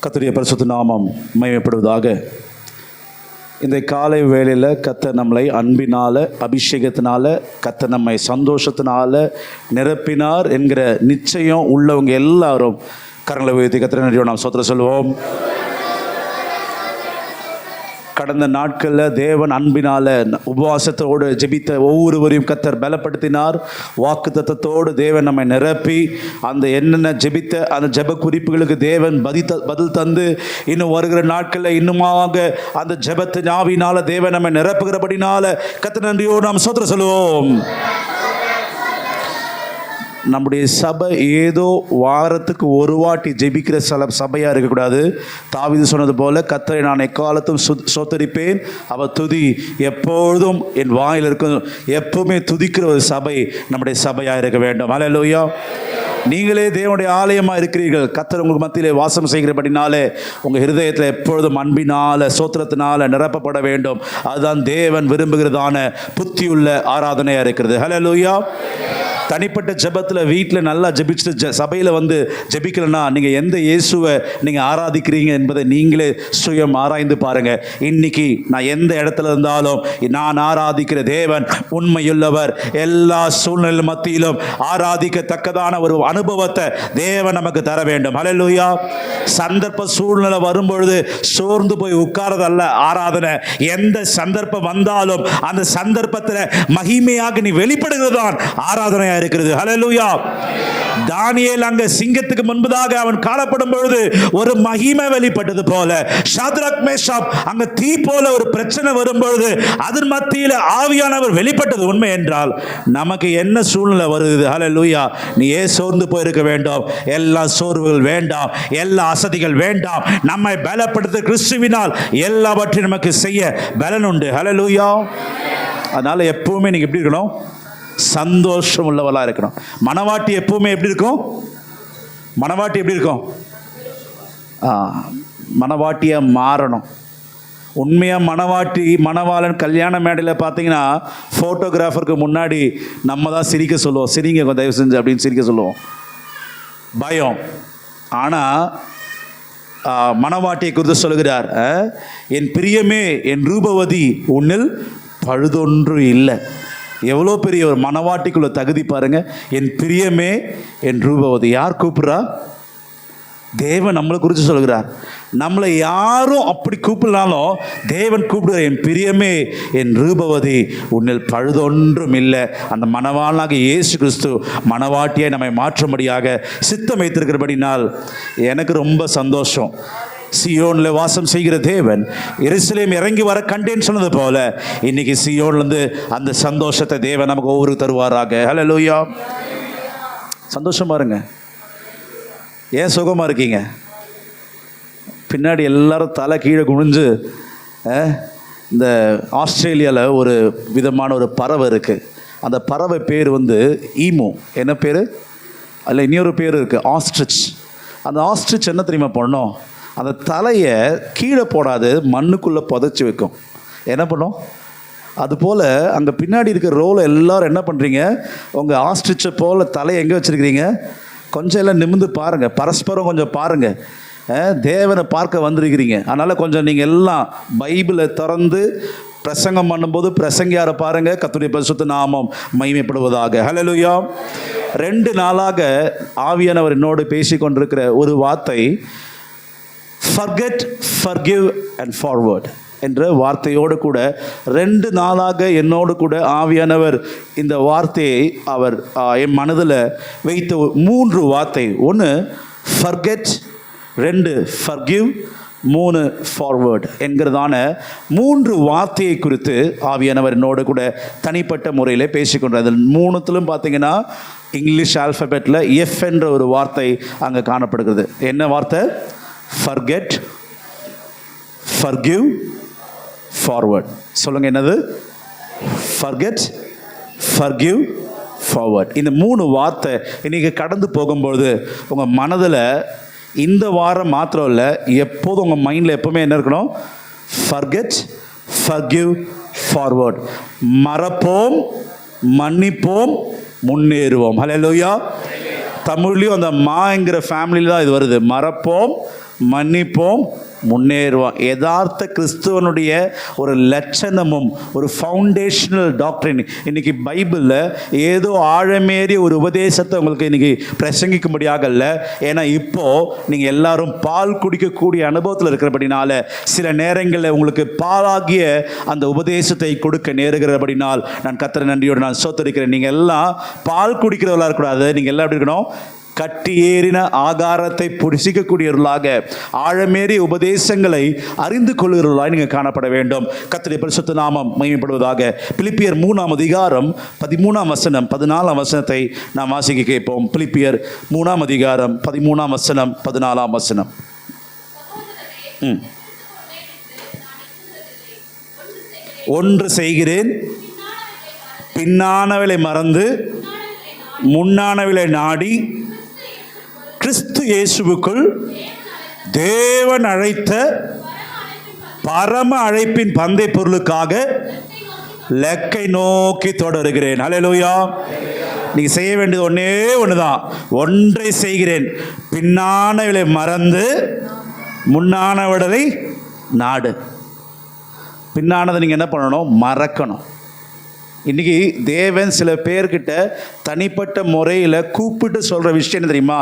கர்த்தருடைய பரிசுத்த நாமம் மகிமைப்படுவதாக. இந்த காலை வேளையில் கர்த்தர் நம்மளை அன்பினால், அபிஷேகத்தினால, கர்த்தர் நம்மை சந்தோஷத்தினால நிரப்பினார் என்கிற நிச்சயம் உள்ளவங்க எல்லாரும் கரங்களை உயர்த்தி கர்த்தரை நன்றியோடு நாம் ஸ்தோத்திரம் சொல்வோம். கடந்த நாட்களில் தேவன் அன்பினால் உபவாசத்தோடு ஜெபித்த ஒவ்வொருவரையும் கர்த்தர் பலப்படுத்தினார். வாக்கு தத்தத்தோடு தேவன் நம்மை நிரப்பி அந்த என்னென்ன ஜெபித்த அந்த ஜெப குறிப்புகளுக்கு தேவன் பதில் தந்து இன்னும் வருகிற நாட்களில் இன்னுமாக அந்த ஜெபத்தின் ஆவியினால் தேவன் நம்மை நிரப்புகிறபடினால கர்த்தர் நன்றியோடு நாம் ஸ்தோத்திரம் சொல்லுவோம். நம்முடைய சபை ஏதோ வாரத்துக்கு ஒரு வாட்டி ஜெபிக்கிற சபையாக இருக்கக்கூடாது. தாவீது சொன்னது போல, கர்த்தரை நான் எக்காலத்தும் ஸ்தோத்தரிப்பேன், அவர் துதி எப்பொழுதும் என் வாயில் இருக்கும். எப்பவுமே துதிக்கிற ஒரு சபை நம்முடைய சபையாக இருக்க வேண்டும். அல்லேலூயா. நீங்களே தேவனுடைய ஆலயமாக இருக்கிறீர்கள். கர்த்தர் உங்களுக்கு மத்தியிலே வாசம் செய்கிறபடினாலே உங்கள் இருதயத்தில் எப்பொழுதும் அன்பினால் சோத்திரத்தினால் நிரப்பப்பட வேண்டும். அதுதான் தேவன் விரும்புகிறதான புத்தியுள்ள ஆராதனையாக இருக்கிறது. அல்லேலூயா. தனிப்பட்ட ஜெபத்தில் வீட்டில் நல்லா ஜெபிச்சுட்டு சபையில் வந்து ஜெபிக்கலன்னா நீங்கள் எந்த இயேசுவை நீங்கள் ஆராதிக்கிறீங்க என்பதை நீங்களே சுயம் ஆராய்ந்து பாருங்கள். இன்னைக்கு நான் எந்த இடத்துல இருந்தாலும் நான் ஆராதிக்கிற தேவன் உண்மையுள்ளவர். எல்லா சூழ்நிலை மத்தியிலும் ஆராதிக்கத்தக்கதான ஒரு அனுபவத்தை தேவன் நமக்கு தர வேண்டும். அல்லேலூயா. சந்தர்ப்ப சூழ்நிலை வரும்பொழுது சோர்ந்து போய் உட்காரதல்ல ஆராதனை. எந்த சந்தர்ப்பம் வந்தாலும் அந்த சந்தர்ப்பத்தில் மகிமையாக நீ வெளிப்படுகிறதான் ஆராதனையாக இருக்கிறது. ஹல்லேலூயா. தானியேல் அங்க சிங்கத்துக்கு முன்பதாக அவன் காணப்படும் பொழுது ஒரு மகிமை வெளிப்பட்டது போல, ஷத்ரக் மேஷாக் அங்க தீ போல ஒரு பிரச்சனை வரும்பொழுது அதன் மத்தியில் ஆவியானவர் வெளிப்பட்டது. உண்மை என்றால் நமக்கு என்ன சூழ்நிலை வருது, ஹல்லேலூயா, நீ ஏன் சோர்ந்து போயிருக்க வேண்டும்? எல்லா சோர்வுகள் வேண்டாம், எல்லா அசதிகள் வேண்டாம். நம்மை பலப்படுத்த கிறிஸ்துவினால் எல்லாவற்றையும் நமக்கு செய்ய பலன் உண்டு. ஹல்லேலூயா. அதனால எப்பவுமே நீங்க எப்படி இருக்கணும்? சந்தோஷம் உள்ளவளாக இருக்கணும். மனவாட்டி எப்பவுமே எப்படி இருக்கும்? மனவாட்டி எப்படி இருக்கும்? மனவாட்டியாக மாறணும். உண்மையாக மனவாட்டி மணவாளன் கல்யாண மேடையில் பார்த்தீங்கன்னா ஃபோட்டோகிராஃபருக்கு முன்னாடி நம்ம தான் சிரிக்க சொல்லுவோம். சிரிங்க தயவு செஞ்சு அப்படின்னு சிரிக்க சொல்லுவோம். பயம். ஆனால் மனவாட்டியை குறித்து சொல்லுகிறார், என் பிரியமே என் ரூபவதி உன்னில் பழுதொன்று இல்லை. எவ்வளோ பெரிய ஒரு மனவாட்டிக்குள்ள தகுதி பாருங்க. என் பிரியமே என் ரூபவதி. யார் கூப்பிட்றா? தேவன் நம்மளை குறித்து சொல்கிறார். நம்மளை யாரும் அப்படி கூப்பிடலாலும் தேவன் கூப்பிடுற, என் பிரியமே என் ரூபவதி உன்னில் பழுதொன்றும் இல்லை. அந்த மணவாளனாக இயேசு கிறிஸ்து மணவாட்டியை நம்மை மாற்றும்படியாக சித்தம் வைத்திருக்கிறபடினால் எனக்கு ரொம்ப சந்தோஷம். சியோனில் வாசம் செய்கிற தேவன் எருசலேம் இறங்கி வர கண்டேன்னு சொன்னது போல இன்னைக்கு சியோன்லேருந்து அந்த சந்தோஷத்தை தேவன் நமக்கு ஒவ்வொரு தருவாராக. ஹல்லேலூயா. சந்தோஷமா இருங்க. ஏன் சுகமாக இருக்கீங்க? பின்னாடி எல்லாரும் தலை கீழே குனிஞ்சு, இந்த ஆஸ்திரேலியாவில் ஒரு விதமான ஒரு பறவை இருக்குது. அந்த பறவை பேர் ஈமு. என்ன பேர்? அதில் இன்னொரு பேர் இருக்குது, ஆஸ்ட்ரிச். அந்த ஆஸ்ட்ரிச் என்ன தெரியுமா பண்ணோம்? அந்த தலையை கீழே போடாது, மண்ணுக்குள்ளே புதைச்சி வைக்கும். என்ன பண்ணும்? அதுபோல் அங்கே பின்னாடி இருக்கிற ரோலை எல்லோரும் என்ன பண்ணுறீங்க? உங்கள் ஆஸ்ட்ரிச்சை போல் தலையை எங்கே வச்சுருக்கிறீங்க? கொஞ்சம் எல்லாம் நிமிர்ந்து பாருங்கள், பரஸ்பரம் கொஞ்சம் பாருங்கள். தேவனை பார்க்க வந்திருக்கிறீங்க. அதனால் கொஞ்சம் நீங்கள் எல்லாம் பைபிளை திறந்து பிரசங்கம் பண்ணும்போது பிரசங்கியாரை பாருங்கள். கர்த்தருடைய பரிசுத்த நாமம் மகிமைப்படுவதாக. ஹல்லேலூயா. 2 நாளாக ஆவியானவர் என்னோடு பேசி கொண்டிருக்கிற ஒரு வார்த்தை forget, forgive and forward என்ற வார்த்தையோடு கூட 2 நாளாக என்னோடு கூட ஆவியானவர் இந்த வார்த்தையை அவர் என் மனதில் வைத்த 3 வார்த்தை. 1 forget, 2 forgive, 3 forward என்கிறதான 3 வார்த்தையை குறித்து ஆவியானவர் என்னோடு கூட தனிப்பட்ட முறையில் பேசிக்கொண்டார். அதில் 3த்திலும் பார்த்தீங்கன்னா இங்கிலீஷ் ஆல்ஃபபெட்டில் எஃப் என்ற ஒரு வார்த்தை அங்கே காணப்படுகிறது. என்ன வார்த்தை? forget, forgive, forward. சொல்லுங்க, என்னது? forget, forgive, forward. இந்த 3 வார்த்தை இன்னைக்கு கடந்து போகும்பொழுது உங்கள் மனதில் இந்த வாரம் மாத்திரம் இல்லை, எப்போதும் உங்கள் மைண்டில் எப்போவுமே என்ன இருக்கணும்? forget, forgive, forward. மறப்போம், மன்னிப்போம், முன்னேறுவோம். ஹல்லேலூயா. தமிழ்லையும் அந்த மாங்கிற ஃபேமிலியில் தான் இது வருது. மறப்போம், மன்னிப்போம், முன்னேறுவோம். யதார்த்த கிறிஸ்துவனுடைய ஒரு லட்சணமும் ஒரு ஃபவுண்டேஷனல் டாக்டரின். இன்னைக்கு பைபிளில் ஏதோ ஆழமேறிய ஒரு உபதேசத்தை உங்களுக்கு இன்னைக்கு பிரசங்கிக்கும்படியாக இல்லை. ஏன்னா இப்போது நீங்கள் எல்லாரும் பால் குடிக்கக்கூடிய அனுபவத்தில் இருக்கிறபடினால சில நேரங்களில் உங்களுக்கு பாலாகிய அந்த உபதேசத்தை கொடுக்க நேருகிறபடினால் நான் கர்த்தரை நன்றியோடு நான் ஸ்தோத்திரிக்கிறேன். நீங்கள் எல்லாம் பால் குடிக்கிறவர்களாக இருக்கக்கூடாது. நீங்கள் எல்லாம் எப்படி இருக்கணும்? கட்டி ஏறின ஆகாரத்தை புசிக்கக்கூடியவர்களாக, ஆழமேறிய உபதேசங்களை அறிந்து கொள்கிறவர்களாக நீங்கள் காணப்பட வேண்டும். கர்த்தருடைய பரிசுத்த நாமம் மகிமைப்படுவதாக. பிலிப்பியர் 3ஆம் அதிகாரம் 13ஆம் வசனம் 14ஆம் வசனத்தை நாம் வாசிக்க கேட்போம். பிலிப்பியர் 3ஆம் அதிகாரம் 13ஆம் வசனம் 14ஆம் வசனம். ஒன்று செய்கிறேன், பின்னானவளை மறந்து முன்னானவளை நாடி கிறிஸ்து இயேசுவுக்குள் தேவன் அழைத்த பரம அழைப்பின் பந்தை பொருளுக்காக லக்கை நோக்கி தொடருகிறேன். ஹல்லேலூயா. நீங்க செய்ய வேண்டியது ஒன்னே ஒண்ணுதான். ஒன்றை செய்கிறேன், பின்னானவளை மறந்து முன்னானவளை நாடு. பின்னானதை நீங்க என்ன பண்ணணும்? மறக்கணும். இன்றைக்கி தேவன் சில பேர்கிட்ட தனிப்பட்ட முறையில் கூப்பிட்டு சொல்கிற விஷயம் என்ன தெரியுமா?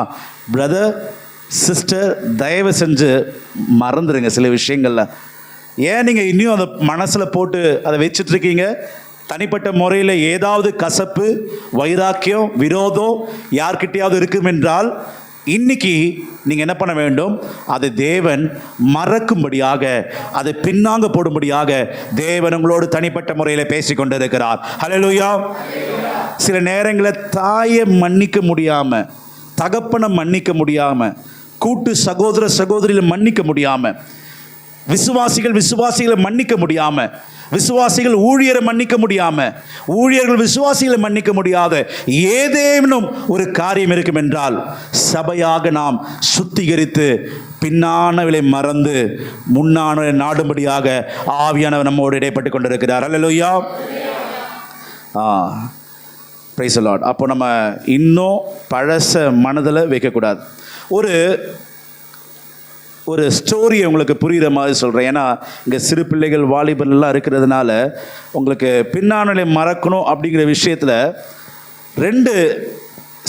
பிரதர், சிஸ்டர், தயவு செஞ்சு மறந்துடுங்க சில விஷயங்களில். ஏன் நீங்கள் இன்னும் அதை மனசில் போட்டு அதை வச்சிட்ருக்கீங்க? தனிப்பட்ட முறையில் ஏதாவது கசப்பு, வைராக்கியம், விரோதம் யார்கிட்டையாவது இருக்கும் என்றால் இன்னைக்கு நீங்கள் என்ன பண்ண வேண்டும்? அதை தேவன் மறக்கும்படியாக, அதை பின்னாங்க போடும்படியாக தேவன் உங்களோடு தனிப்பட்ட முறையில் பேசிக்கொண்டு இருக்கிறார். ஹல்லேலூயா. சில நேரங்களில் தாயை மன்னிக்க முடியாமல், தகப்பனை மன்னிக்க முடியாமல், கூட்டு சகோதர சகோதரிகளை மன்னிக்க முடியாமல், விசுவாசிகளை மன்னிக்க முடியாமல், விசுவாசிகள் ஊழியரை மன்னிக்க முடியாமல், ஊழியர்கள் விசுவாசிகளை மன்னிக்க முடியாத ஏதேனும் ஒரு காரியம் இருக்கும் என்றால் சபையாக நாம் சுத்திகரித்து பின்னானவளை மறந்து முன்னானவளை நாடும்படியாக ஆவியானவர் நம்மோடு இடைப்பட்டு கொண்டிருக்கிறார். அல்லேலூயா. Praise the Lord. அப்போ நம்ம இன்னும் பழச மனதில் வைக்கக்கூடாது. ஒரு ஸ்டோரியை உங்களுக்கு புரிகிற மாதிரி சொல்கிறேன். ஏன்னா இங்கே சிறு பிள்ளைகள், வாலிபர்கள்லாம் இருக்கிறதுனால உங்களுக்கு பின்னானவளை மறக்கணும் அப்படிங்கிற விஷயத்தில் 2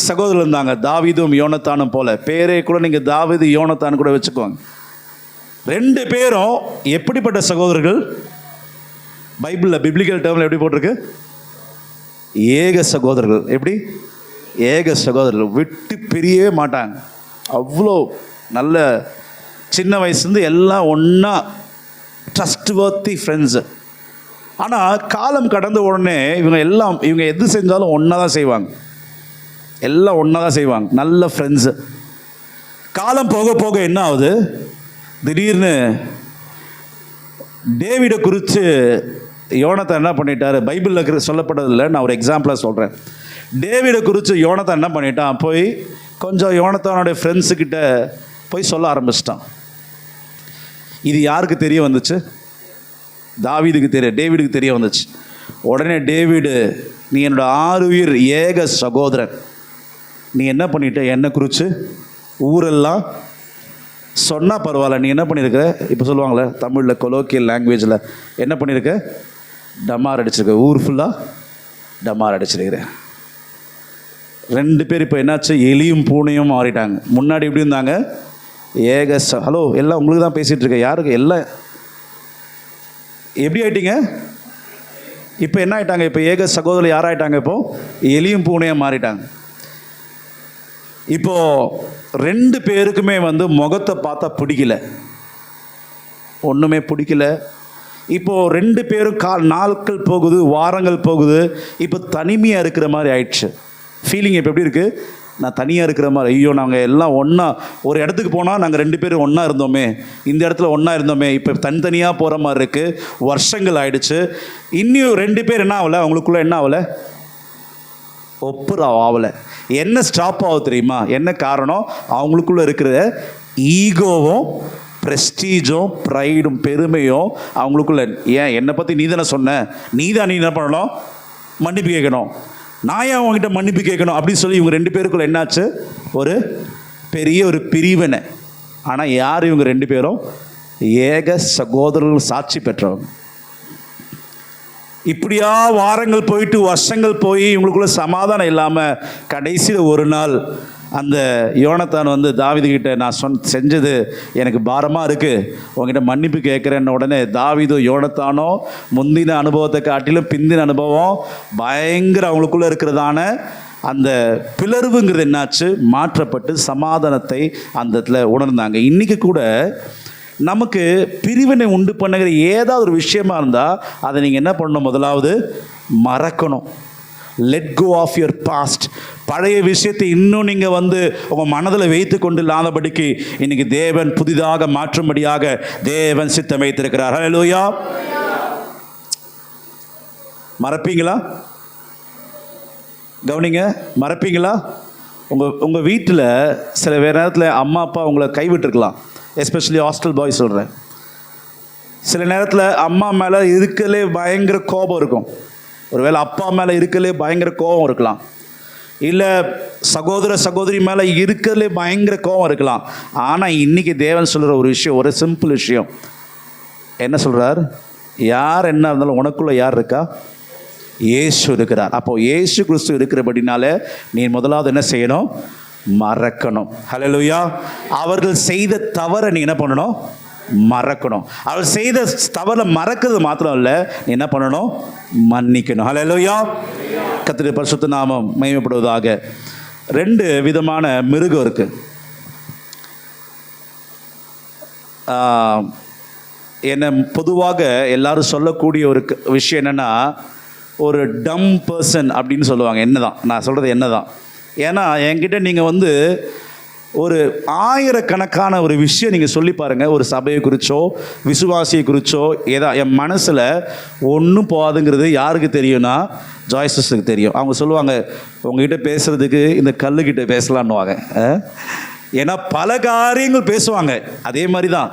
சகோதரர்கள் இருந்தாங்க, தாவீதும் யோனத்தானும் போல. பேரே கூட நீங்கள் தாவீது யோனத்தான் கூட வச்சுக்கோங்க. 2 பேரும் எப்படிப்பட்ட சகோதரர்கள்? பைபிளில் பிப்ளிக்கல் டேர்மில் எப்படி போட்டிருக்கு? ஏக சகோதரர்கள். எப்படி? ஏக சகோதரர்கள். விட்டு பிரியவே மாட்டாங்க. அவ்வளோ நல்ல சின்ன வயசுலேருந்து எல்லாம் ஒன்றா ட்ரஸ்ட் வர்த்தி ஃப்ரெண்ட்ஸு. ஆனால் காலம் கடந்த உடனே இவங்க எது செஞ்சாலும் ஒன்றா தான் செய்வாங்க. எல்லாம் ஒன்றா தான் செய்வாங்க. நல்ல ஃப்ரெண்ட்ஸு. காலம் போக போக என்ன ஆகுது? திடீர்னு டேவிடை குறித்து யோனத்தான் என்ன பண்ணிட்டார்? பைபிளில் சொல்லப்பட்டதில்லை, நான் ஒரு எக்ஸாம்பிளாக சொல்கிறேன். டேவிடை குறித்து யோனத்தான் என்ன பண்ணிட்டான்? போய் கொஞ்சம் யோனத்தானுடைய ஃப்ரெண்ட்ஸுக்கிட்ட போய் சொல்ல ஆரம்பிச்சிட்டான். இது யாருக்கு தெரிய வந்துச்சு? தாவீதுக்கு டேவிடுக்கு தெரிய வந்துச்சு. உடனே டேவிடு, நீ என்னோட 6 உயிர் ஏக சகோதரன், நீ என்ன பண்ணிட்ட? என்னை குறித்து ஊரெல்லாம் சொன்னால் பரவாயில்ல, நீ என்ன பண்ணியிருக்க? இப்போ சொல்லுவாங்களே தமிழில் கொலோக்கியல் லாங்குவேஜில், என்ன பண்ணியிருக்க? டமார் அடிச்சிருக்க. ஊர் ஃபுல்லாக டமார் அடிச்சிருக்கிறேன். 2 பேர் இப்போ என்னாச்சு? எலியும் பூனையும் மாறிட்டாங்க. முன்னாடி எப்படி இருந்தாங்க? ஏக ஹலோ, எல்லாம் உங்களுக்கு தான் பேசிகிட்டு இருக்கேன். யாருக்கு? எல்லாம் எப்படி ஆயிட்டீங்க? இப்போ என்ன ஆயிட்டாங்க? இப்போ ஏக சகோதரர் யாராயிட்டாங்க? இப்போது எலியும் பூனையும் மாறிட்டாங்க. இப்போது 2 பேருக்குமே முகத்தை பார்த்தா பிடிக்கல, ஒன்றுமே பிடிக்கல. இப்போது 2 பேரும் நாட்கள் போகுது, வாரங்கள் போகுது. இப்போ தனிமையாக இருக்கிற மாதிரி ஆயிடுச்சு. ஃபீலிங் இப்போ எப்படி இருக்குது? நான் தனியாக இருக்கிற மாதிரி. ஐயோ, நாங்கள் எல்லாம் ஒன்றா ஒரு இடத்துக்கு போனால் நாங்கள் 2 பேரும் ஒன்றா இருந்தோமே, இந்த இடத்துல ஒன்றா இருந்தோமே, இப்போ தனித்தனியாக போகிற மாதிரி இருக்குது. வருஷங்கள் ஆயிடுச்சு. இன்னும் 2 பேர் என்ன ஆகலை? அவங்களுக்குள்ளே என்ன ஆகலை? ஒப்புரா ஆகலை. என்ன ஸ்டாப் ஆகுது தெரியுமா? என்ன காரணம்? அவங்களுக்குள்ளே இருக்கிற ஈகோவும் ப்ரெஸ்டீஜும் ப்ரைடும் பெருமையும் அவங்களுக்குள்ள. ஏன் என்னை பற்றி நீ தானே சொன்ன, நீ என்ன பண்ணணும்? மன்னிப்பு கேட்கணும். நான் ஏன் அவங்ககிட்ட மன்னிப்பு கேட்கணும் அப்படின்னு சொல்லி இவங்க 2 பேருக்குள்ள என்னாச்சு? ஒரு பெரிய ஒரு பிரிவினை. ஆனால் யார் இவங்க 2 பேரும்? ஏக சகோதரர்கள், சாட்சி பெற்றவங்க. இப்படியா வாரங்கள் போயிட்டு வருஷங்கள் போய் இவங்களுக்குள்ள சமாதானம் இல்லாமல் கடைசியில் ஒரு நாள் அந்த யோனத்தான் வந்து தாவீதுகிட்ட, நான் செஞ்சது எனக்கு பாரமாக இருக்குது, உங்ககிட்ட மன்னிப்பு கேட்குறேன்ன உடனே தாவீதும் யோனத்தானோ முந்தின அனுபவத்தை காட்டிலும் பிந்தின அனுபவம் பயங்கர அவங்களுக்குள்ளே இருக்கிறதான அந்த பிளர்வுங்கிறது என்னாச்சு, மாற்றப்பட்டு சமாதானத்தை அந்த இடத்துல உணர்ந்தாங்க. இன்றைக்கி கூட நமக்கு பிரிவினை உண்டு பண்ணுகிற ஏதாவது ஒரு விஷயமா இருந்தால் அதை நீங்கள் என்ன பண்ணணும்? முதலாவது மறக்கணும். Let go of your past. பழைய விஷயத்தை இன்னும் நீங்கள் வந்து உங்கள் மனதில் வைத்து கொண்டு இல்லாதபடிக்கு இன்னைக்கு தேவன் புதிதாக மாற்றும்படியாக தேவன் சித்தம் வைத்திருக்கிறார். ஹல்லேலூயா. மறப்பீங்களா? கவனிங்க, மறப்பீங்களா? உங்கள் வீட்டில் சில நேரத்தில் அம்மா அப்பா உங்களை கைவிட்டுருக்கலாம். எஸ்பெஷலி ஹாஸ்டல் பாய் சொல்கிறேன். சில நேரத்தில் அம்மா மேலே இருக்கலே பயங்கர கோபம் இருக்கும். ஒருவேளை அப்பா மேலே இருக்கலே பயங்கர கோபம் இருக்கலாம். இல்லை சகோதர சகோதரி மேலே இருக்கலே பயங்கர கோபம் இருக்கலாம். ஆனால் இன்றைக்கி தேவன் சொல்கிற ஒரு விஷயம், ஒரு சிம்பிள் விஷயம். என்ன சொல்கிறார்? யார் என்ன இருந்தாலும் உனக்குள்ளே யார் இருக்கா? இயேசு இருக்கிறார். அப்போது இயேசு கிறிஸ்து இருக்கிறபடினால நீ முதலாவது என்ன செய்யணும்? மறக்கணும். ஹல்லேலூயா. அவர்கள் செய்த தவறை நீ என்ன பண்ணணும்? மறக்கணும். அவர் செய்த தவறை மறக்கிறது மாத்திரம் இல்லை, நீ என்ன பண்ணணும்? மன்னிக்கணும். ஹல்லேலூயா. கர்த்தருடைய பரிசுத்த நாமம் மகிமைப்படுவதாக. 2 விதமான மிருகம் இருக்கு. என்ன பொதுவாக எல்லாரும் சொல்லக்கூடிய ஒரு விஷயம் என்னென்னா, ஒரு டம் பர்சன் அப்படின்னு சொல்லுவாங்க. என்னதான் நான் சொல்கிறது? என்னதான்? ஏன்னா என்கிட்ட நீங்கள் வந்து ஒரு 1000கணக்கான ஒரு விஷயம் நீங்கள் சொல்லி பாருங்கள், ஒரு சபையை குறித்தோ விசுவாசியை குறித்தோ ஏதா என் மனசில் ஒன்றும் போகாதுங்கிறது யாருக்கு தெரியும்னா ஜாய்ஸஸுக்கு தெரியும். அவங்க சொல்லுவாங்க, உங்ககிட்ட பேசுகிறதுக்கு இந்த கல்லுக்கிட்ட பேசலான்னுவாங்க. ஏன்னா பல காரியங்கள் பேசுவாங்க. அதே மாதிரி தான்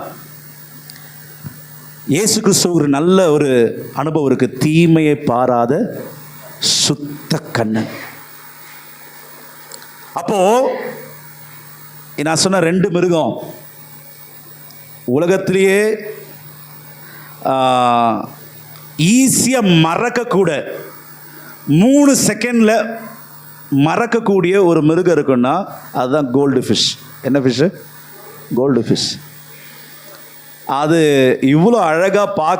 இயேசு கிறிஸ்து ஒரு நல்ல ஒரு அனுபவம் இருக்குது. தீமையை பாராத சுத்த கண்ணன். அப்போது நான் சொன்ன 2 மிருகம் உலகத்திலேயே ஈஸியாக மறக்கக்கூட 3 செகண்டில் மறக்கக்கூடிய ஒரு மிருகம் இருக்குன்னா அதுதான் கோல்டு ஃபிஷ். என்ன ஃபிஷ்ஷு? Gold fish. அது இவ்வளோ அழகாக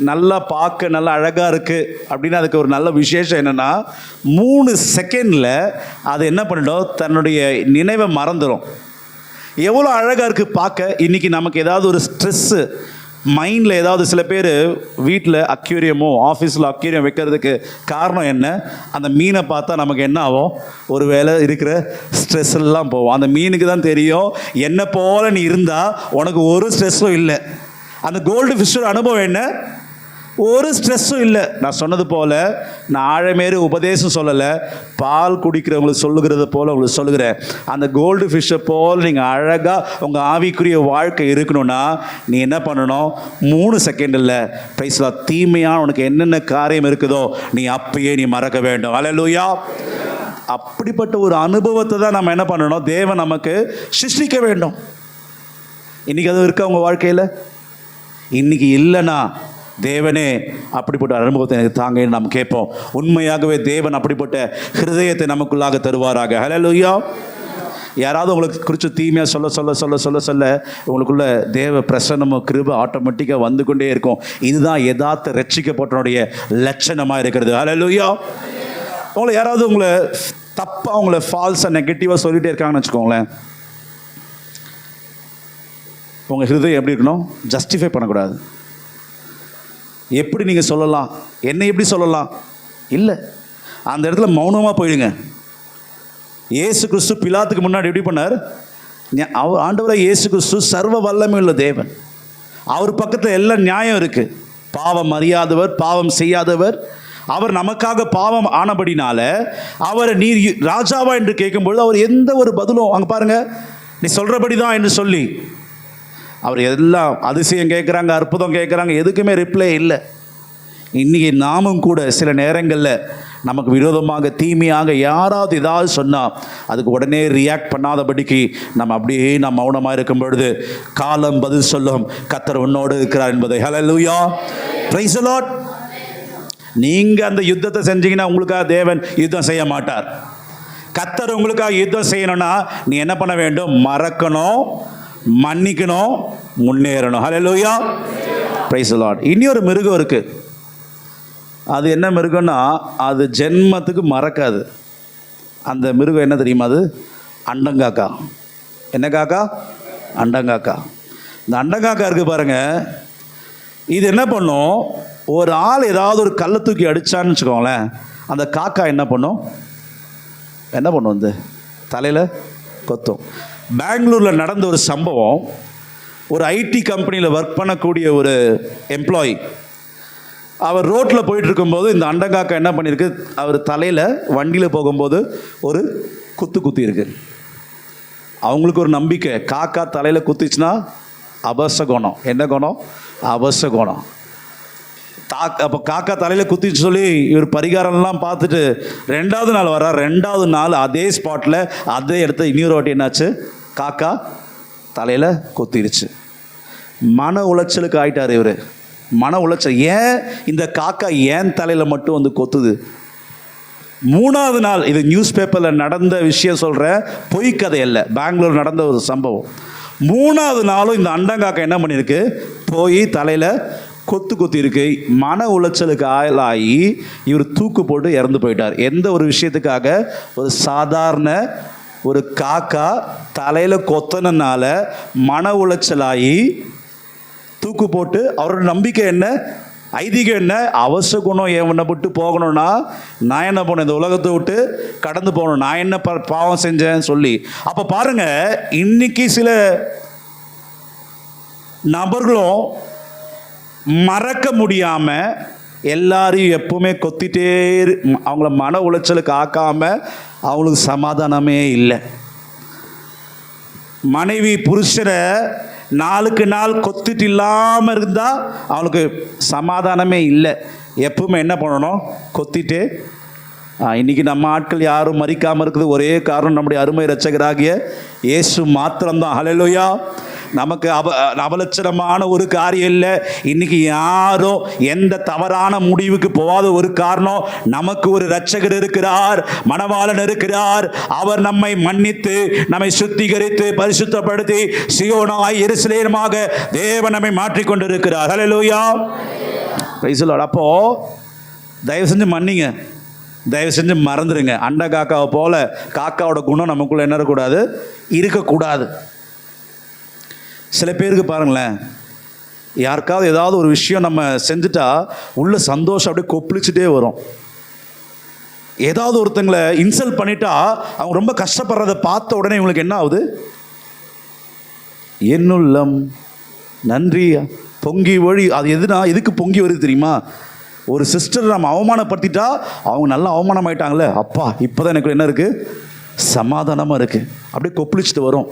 நல்லா அழகாக இருக்குது அப்படின்னா அதுக்கு ஒரு நல்ல விசேஷம் என்னென்னா 3 செகண்டில் அது என்ன பண்ணிடும்? தன்னுடைய நினைவை மறந்துடும். எவ்வளோ அழகாக இருக்குது பார்க்க. இன்றைக்கி நமக்கு ஏதாவது ஒரு ஸ்ட்ரெஸ்ஸு மைண்டில், ஏதாவது சில பேர் வீட்டில் அக்யூரியமோ ஆஃபீஸில் அக்யூரியம் வைக்கிறதுக்கு காரணம் என்ன? அந்த மீனை பார்த்தா நமக்கு என்ன ஆகும்? ஒரு வேளை இருக்கிற ஸ்ட்ரெஸ் எல்லாம் போவோம். அந்த மீனுக்கு தான் தெரியும், என்ன போல நீ இருந்தால் உனக்கு ஒரு ஸ்ட்ரெஸ்ஸும் இல்லை. அந்த கோல்டு ஃபிஷ்ஷோட அனுபவம் என்ன? ஒரு ஸ்ட்ரெஸ்ஸும் இல்லை. நான் சொன்னது போல் நான் ஆழமேறி உபதேசம் சொல்லலை, பால் குடிக்கிறவங்களுக்கு சொல்லுகிறது போல் உங்களுக்கு சொல்லுகிறேன். அந்த கோல்டு ஃபிஷ்ஷை போல் நீங்கள் அழகாக உங்கள் ஆவிக்குரிய வாழ்க்கை இருக்கணும்னா நீ என்ன பண்ணணும்? 3 செகண்டில் பைசா தீமையான உனக்கு என்னென்ன காரியம் இருக்குதோ நீ அப்பயே நீ மறக்க வேண்டும். ஹல்லேலூயா. அப்படிப்பட்ட ஒரு அனுபவத்தை தான் நம்ம என்ன பண்ணணும்? தேவன் நமக்கு சிருஷ்டிக்க வேண்டும். இன்றைக்கி அது இருக்கா உங்கள் வாழ்க்கையில்? இன்றைக்கி இல்லைன்னா தேவனே அப்படிப்பட்ட அனுபவத்தை எனக்கு தாங்கன்னு நாம் கேட்போம். உண்மையாகவே தேவன் அப்படிப்பட்ட ஹிருதயத்தை நமக்குள்ளாக தருவாராக. ஹல்லேலூயா. யாராவது உங்களுக்கு குறித்து தீமையாக சொல்ல சொல்ல சொல்ல சொல்ல சொல்ல உங்களுக்குள்ள தேவ பிரசன்னமும் கிருபை ஆட்டோமேட்டிக்காக வந்து கொண்டே இருக்கும். இதுதான் யதார்த்த ரட்சிக்கப்பட்டனுடைய லட்சணமாக இருக்கிறது. ஹல்லேலூயா. உங்களை யாராவது உங்களை தப்பாக உங்களை ஃபால்ஸாக நெகட்டிவாக சொல்லிகிட்டே இருக்காங்கன்னு வச்சுக்கோங்களேன். உங்கள் ஹிருதயம் எப்படி இருக்கணும்? ஜஸ்டிஃபை பண்ணக்கூடாது. எப்படி நீங்கள் சொல்லலாம்? என்னை எப்படி சொல்லலாம்? இல்லை, அந்த இடத்துல மௌனமாக போயிடுங்க. இயேசு கிறிஸ்து பிலாத்துக்கு முன்னாடி எப்படி பண்ணார்? அவர் ஆண்டவராக இயேசு கிறிஸ்து சர்வ வல்லமை உள்ள தேவன். அவர் பக்கத்தில் எல்லாம் நியாயம் இருக்குது. பாவம் அறியாதவர், பாவம் செய்யாதவர். அவர் நமக்காக பாவம் ஆனபடினால அவரை நீ ராஜாவா என்று கேட்கும்பொழுது அவர் எந்த ஒரு பதிலும், அங்கே பாருங்கள், நீ சொல்கிறபடி தான் என்று சொல்லி அவர் எல்லாம் அதிசயம் கேட்குறாங்க, அற்புதம் கேட்குறாங்க, எதுக்குமே ரிப்ளை இல்லை. இன்றைக்கி நாமும் கூட சில நேரங்களில் நமக்கு விரோதமாக தீமையாக யாராவது ஏதாவது சொன்னால் அதுக்கு உடனே ரியாக்ட் பண்ணாதபடிக்கு நம்ம அப்படியே நம்ம மௌனமாக இருக்கும் பொழுது காலம் பதில் சொல்லும். கர்த்தர் உன்னோடு இருக்கிறார் என்பதை. ஹல்லேலூயா, பிரைஸ் தி லார்ட். நீங்கள் அந்த யுத்தத்தை செஞ்சீங்கன்னா உங்களுக்காக தேவன் யுத்தம் செய்ய மாட்டார். கர்த்தர் உங்களுக்காக யுத்தம் செய்யணும்னா நீ என்ன பண்ண வேண்டும்? மறக்கணும், மன்னிக்கணும், முன்னேறணும். ஹல்லேலூயா, பிரைஸ் தி லார்ட். இன்னொரு மிருகம் இருக்கு. அது என்ன மிருகம்னா அது ஜென்மத்துக்கு மறக்காது. அந்த மிருகம் என்ன தெரியுமா? அது அண்டங்காக்கா. என்ன காக்கா? அண்டங்காக்கா. இந்த அண்டங்காக்கா இருக்கு பாருங்க, இது என்ன பண்ணும்? ஒரு ஆள் ஏதாவது ஒரு கல்லை தூக்கி அடிச்சான்னு வச்சுக்கோங்களேன், அந்த காக்கா என்ன பண்ணும்? என்ன பண்ணும்? வந்து தலையில் கொத்தும். பெங்களூரில் நடந்த ஒரு சம்பவம். ஒரு ஐடி கம்பெனியில் ஒர்க் பண்ணக்கூடிய ஒரு எம்ப்ளாயி, அவர் ரோட்டில் போயிட்டு இருக்கும்போது இந்த அண்டங்காக்கா என்ன பண்ணியிருக்கு? அவர் தலையில் வண்டியில் போகும்போது ஒரு குத்தி இருக்கு. அவங்களுக்கு ஒரு நம்பிக்கை, காக்கா தலையில் குத்திச்சுன்னா அபசகுணம். என்ன குணம்? அபசகுணம். அப்போ காக்கா தலையில் குத்திச்சு சொல்லி இவர் பரிகாரம்லாம் பார்த்துட்டு 2வது நாள் வர்றார். 2வது நாள் அதே ஸ்பாட்டில் அதே இடத்த இன்னொரு வாட்டி என்னாச்சு? காக்கா தலையில் கொத்திடுச்சு. மன உளைச்சலுக்கு ஆயிட்டார் இவர். மன உளைச்சல். ஏன் இந்த காக்கா ஏன் தலையில் மட்டும் வந்து கொத்துது? 3வது நாள், இது நியூஸ் பேப்பரில் நடந்த விஷயம் சொல்கிறேன், பொய் கதை இல்லை, பெங்களூர் நடந்த ஒரு சம்பவம். 3வது நாளும் இந்த அண்டங்காக்கா என்ன பண்ணியிருக்கு? போய் தலையில் கொத்தி இருக்கு. மன உளைச்சலுக்கு ஆளாகி இவர் தூக்கு போட்டு இறந்து போயிட்டார். எந்த ஒரு விஷயத்துக்காக? ஒரு சாதாரண ஒரு காக்கா தலையில் கொத்தனால மன உளைச்சலாகி தூக்கு போட்டு. அவரோட நம்பிக்கை என்ன? ஐதீகம் என்ன? அவசகுணம் என்னை விட்டு போகணும்னா நான் என்ன பண்ணேன்? இந்த உலகத்தை விட்டு கடந்து போகணும். நான் என்ன பாவம் செஞ்சேன்னு சொல்லி. அப்போ பாருங்க, இன்னைக்கு சில நபர்களும் மறக்க முடியாமல் எல்லாரையும் எப்பவுமே கொத்திட்டே, அவங்கள மன உளைச்சலுக்கு ஆக்காமல் அவங்களுக்கு சமாதானமே இல்லை. மனைவி புருஷரை நாளுக்கு நாள் கொத்திட்டு இல்லாமல் இருந்தால் அவளுக்கு சமாதானமே இல்லை. எப்பவுமே என்ன பண்ணணும்? கொத்திட்டே. இன்றைக்கி நம்ம ஆட்கள் யாரும் மறிக்காமல் இருக்குது ஒரே காரணம் நம்முடைய அருமை இரட்சகராகிய இயேசு மாத்திரம்தான். ஹல்லேலூயா. நமக்கு அபலட்சணமான ஒரு காரியம் இல்லை. இன்னைக்கு யாரும் எந்த தவறான முடிவுக்கு போகாத ஒரு காரணம், நமக்கு ஒரு இரட்சகர் இருக்கிறார், மணவாளன் இருக்கிறார். அவர் நம்மை மன்னித்து நம்மை சுத்திகரித்து பரிசுத்தப்படுத்தி சீயோனாய் எருசலேமாக தேவன் நம்மை மாற்றிக்கொண்டு இருக்கிறார். ஹல்லேலூயா, பிரைஸ் தி லார்ட். அப்போ தயவு செஞ்சு மன்னிங்க, தயவு செஞ்சு மறந்துடுங்க. அண்ட காக்காவை போல காக்காவோட குணம் நமக்குள்ள என்ன இருக்கக்கூடாது. சில பேருக்கு பாருங்களேன், யாருக்காவது ஏதாவது ஒரு விஷயம் நம்ம செஞ்சுட்டா உள்ள சந்தோஷம் அப்படியே கொப்பளிச்சுட்டே வரும். ஏதாவது ஒருத்தங்களை இன்சல்ட் பண்ணிட்டா அவங்க ரொம்ப கஷ்டப்படுறதை பார்த்த உடனே இவங்களுக்கு என்ன ஆகுது? என்னுள்ளம் நன்றி பொங்கி வழி. அது எதுக்கு பொங்கி வருது தெரியுமா? ஒரு சிஸ்டர் நம்ம அவமானப்படுத்திட்டா அவங்க நல்லா அவமானம் ஆயிட்டாங்களே, அப்பா இப்போதான் எனக்கு என்ன இருக்குது? சமாதானமாக இருக்குது. அப்படியே கொப்பளிச்சுட்டு வரும்.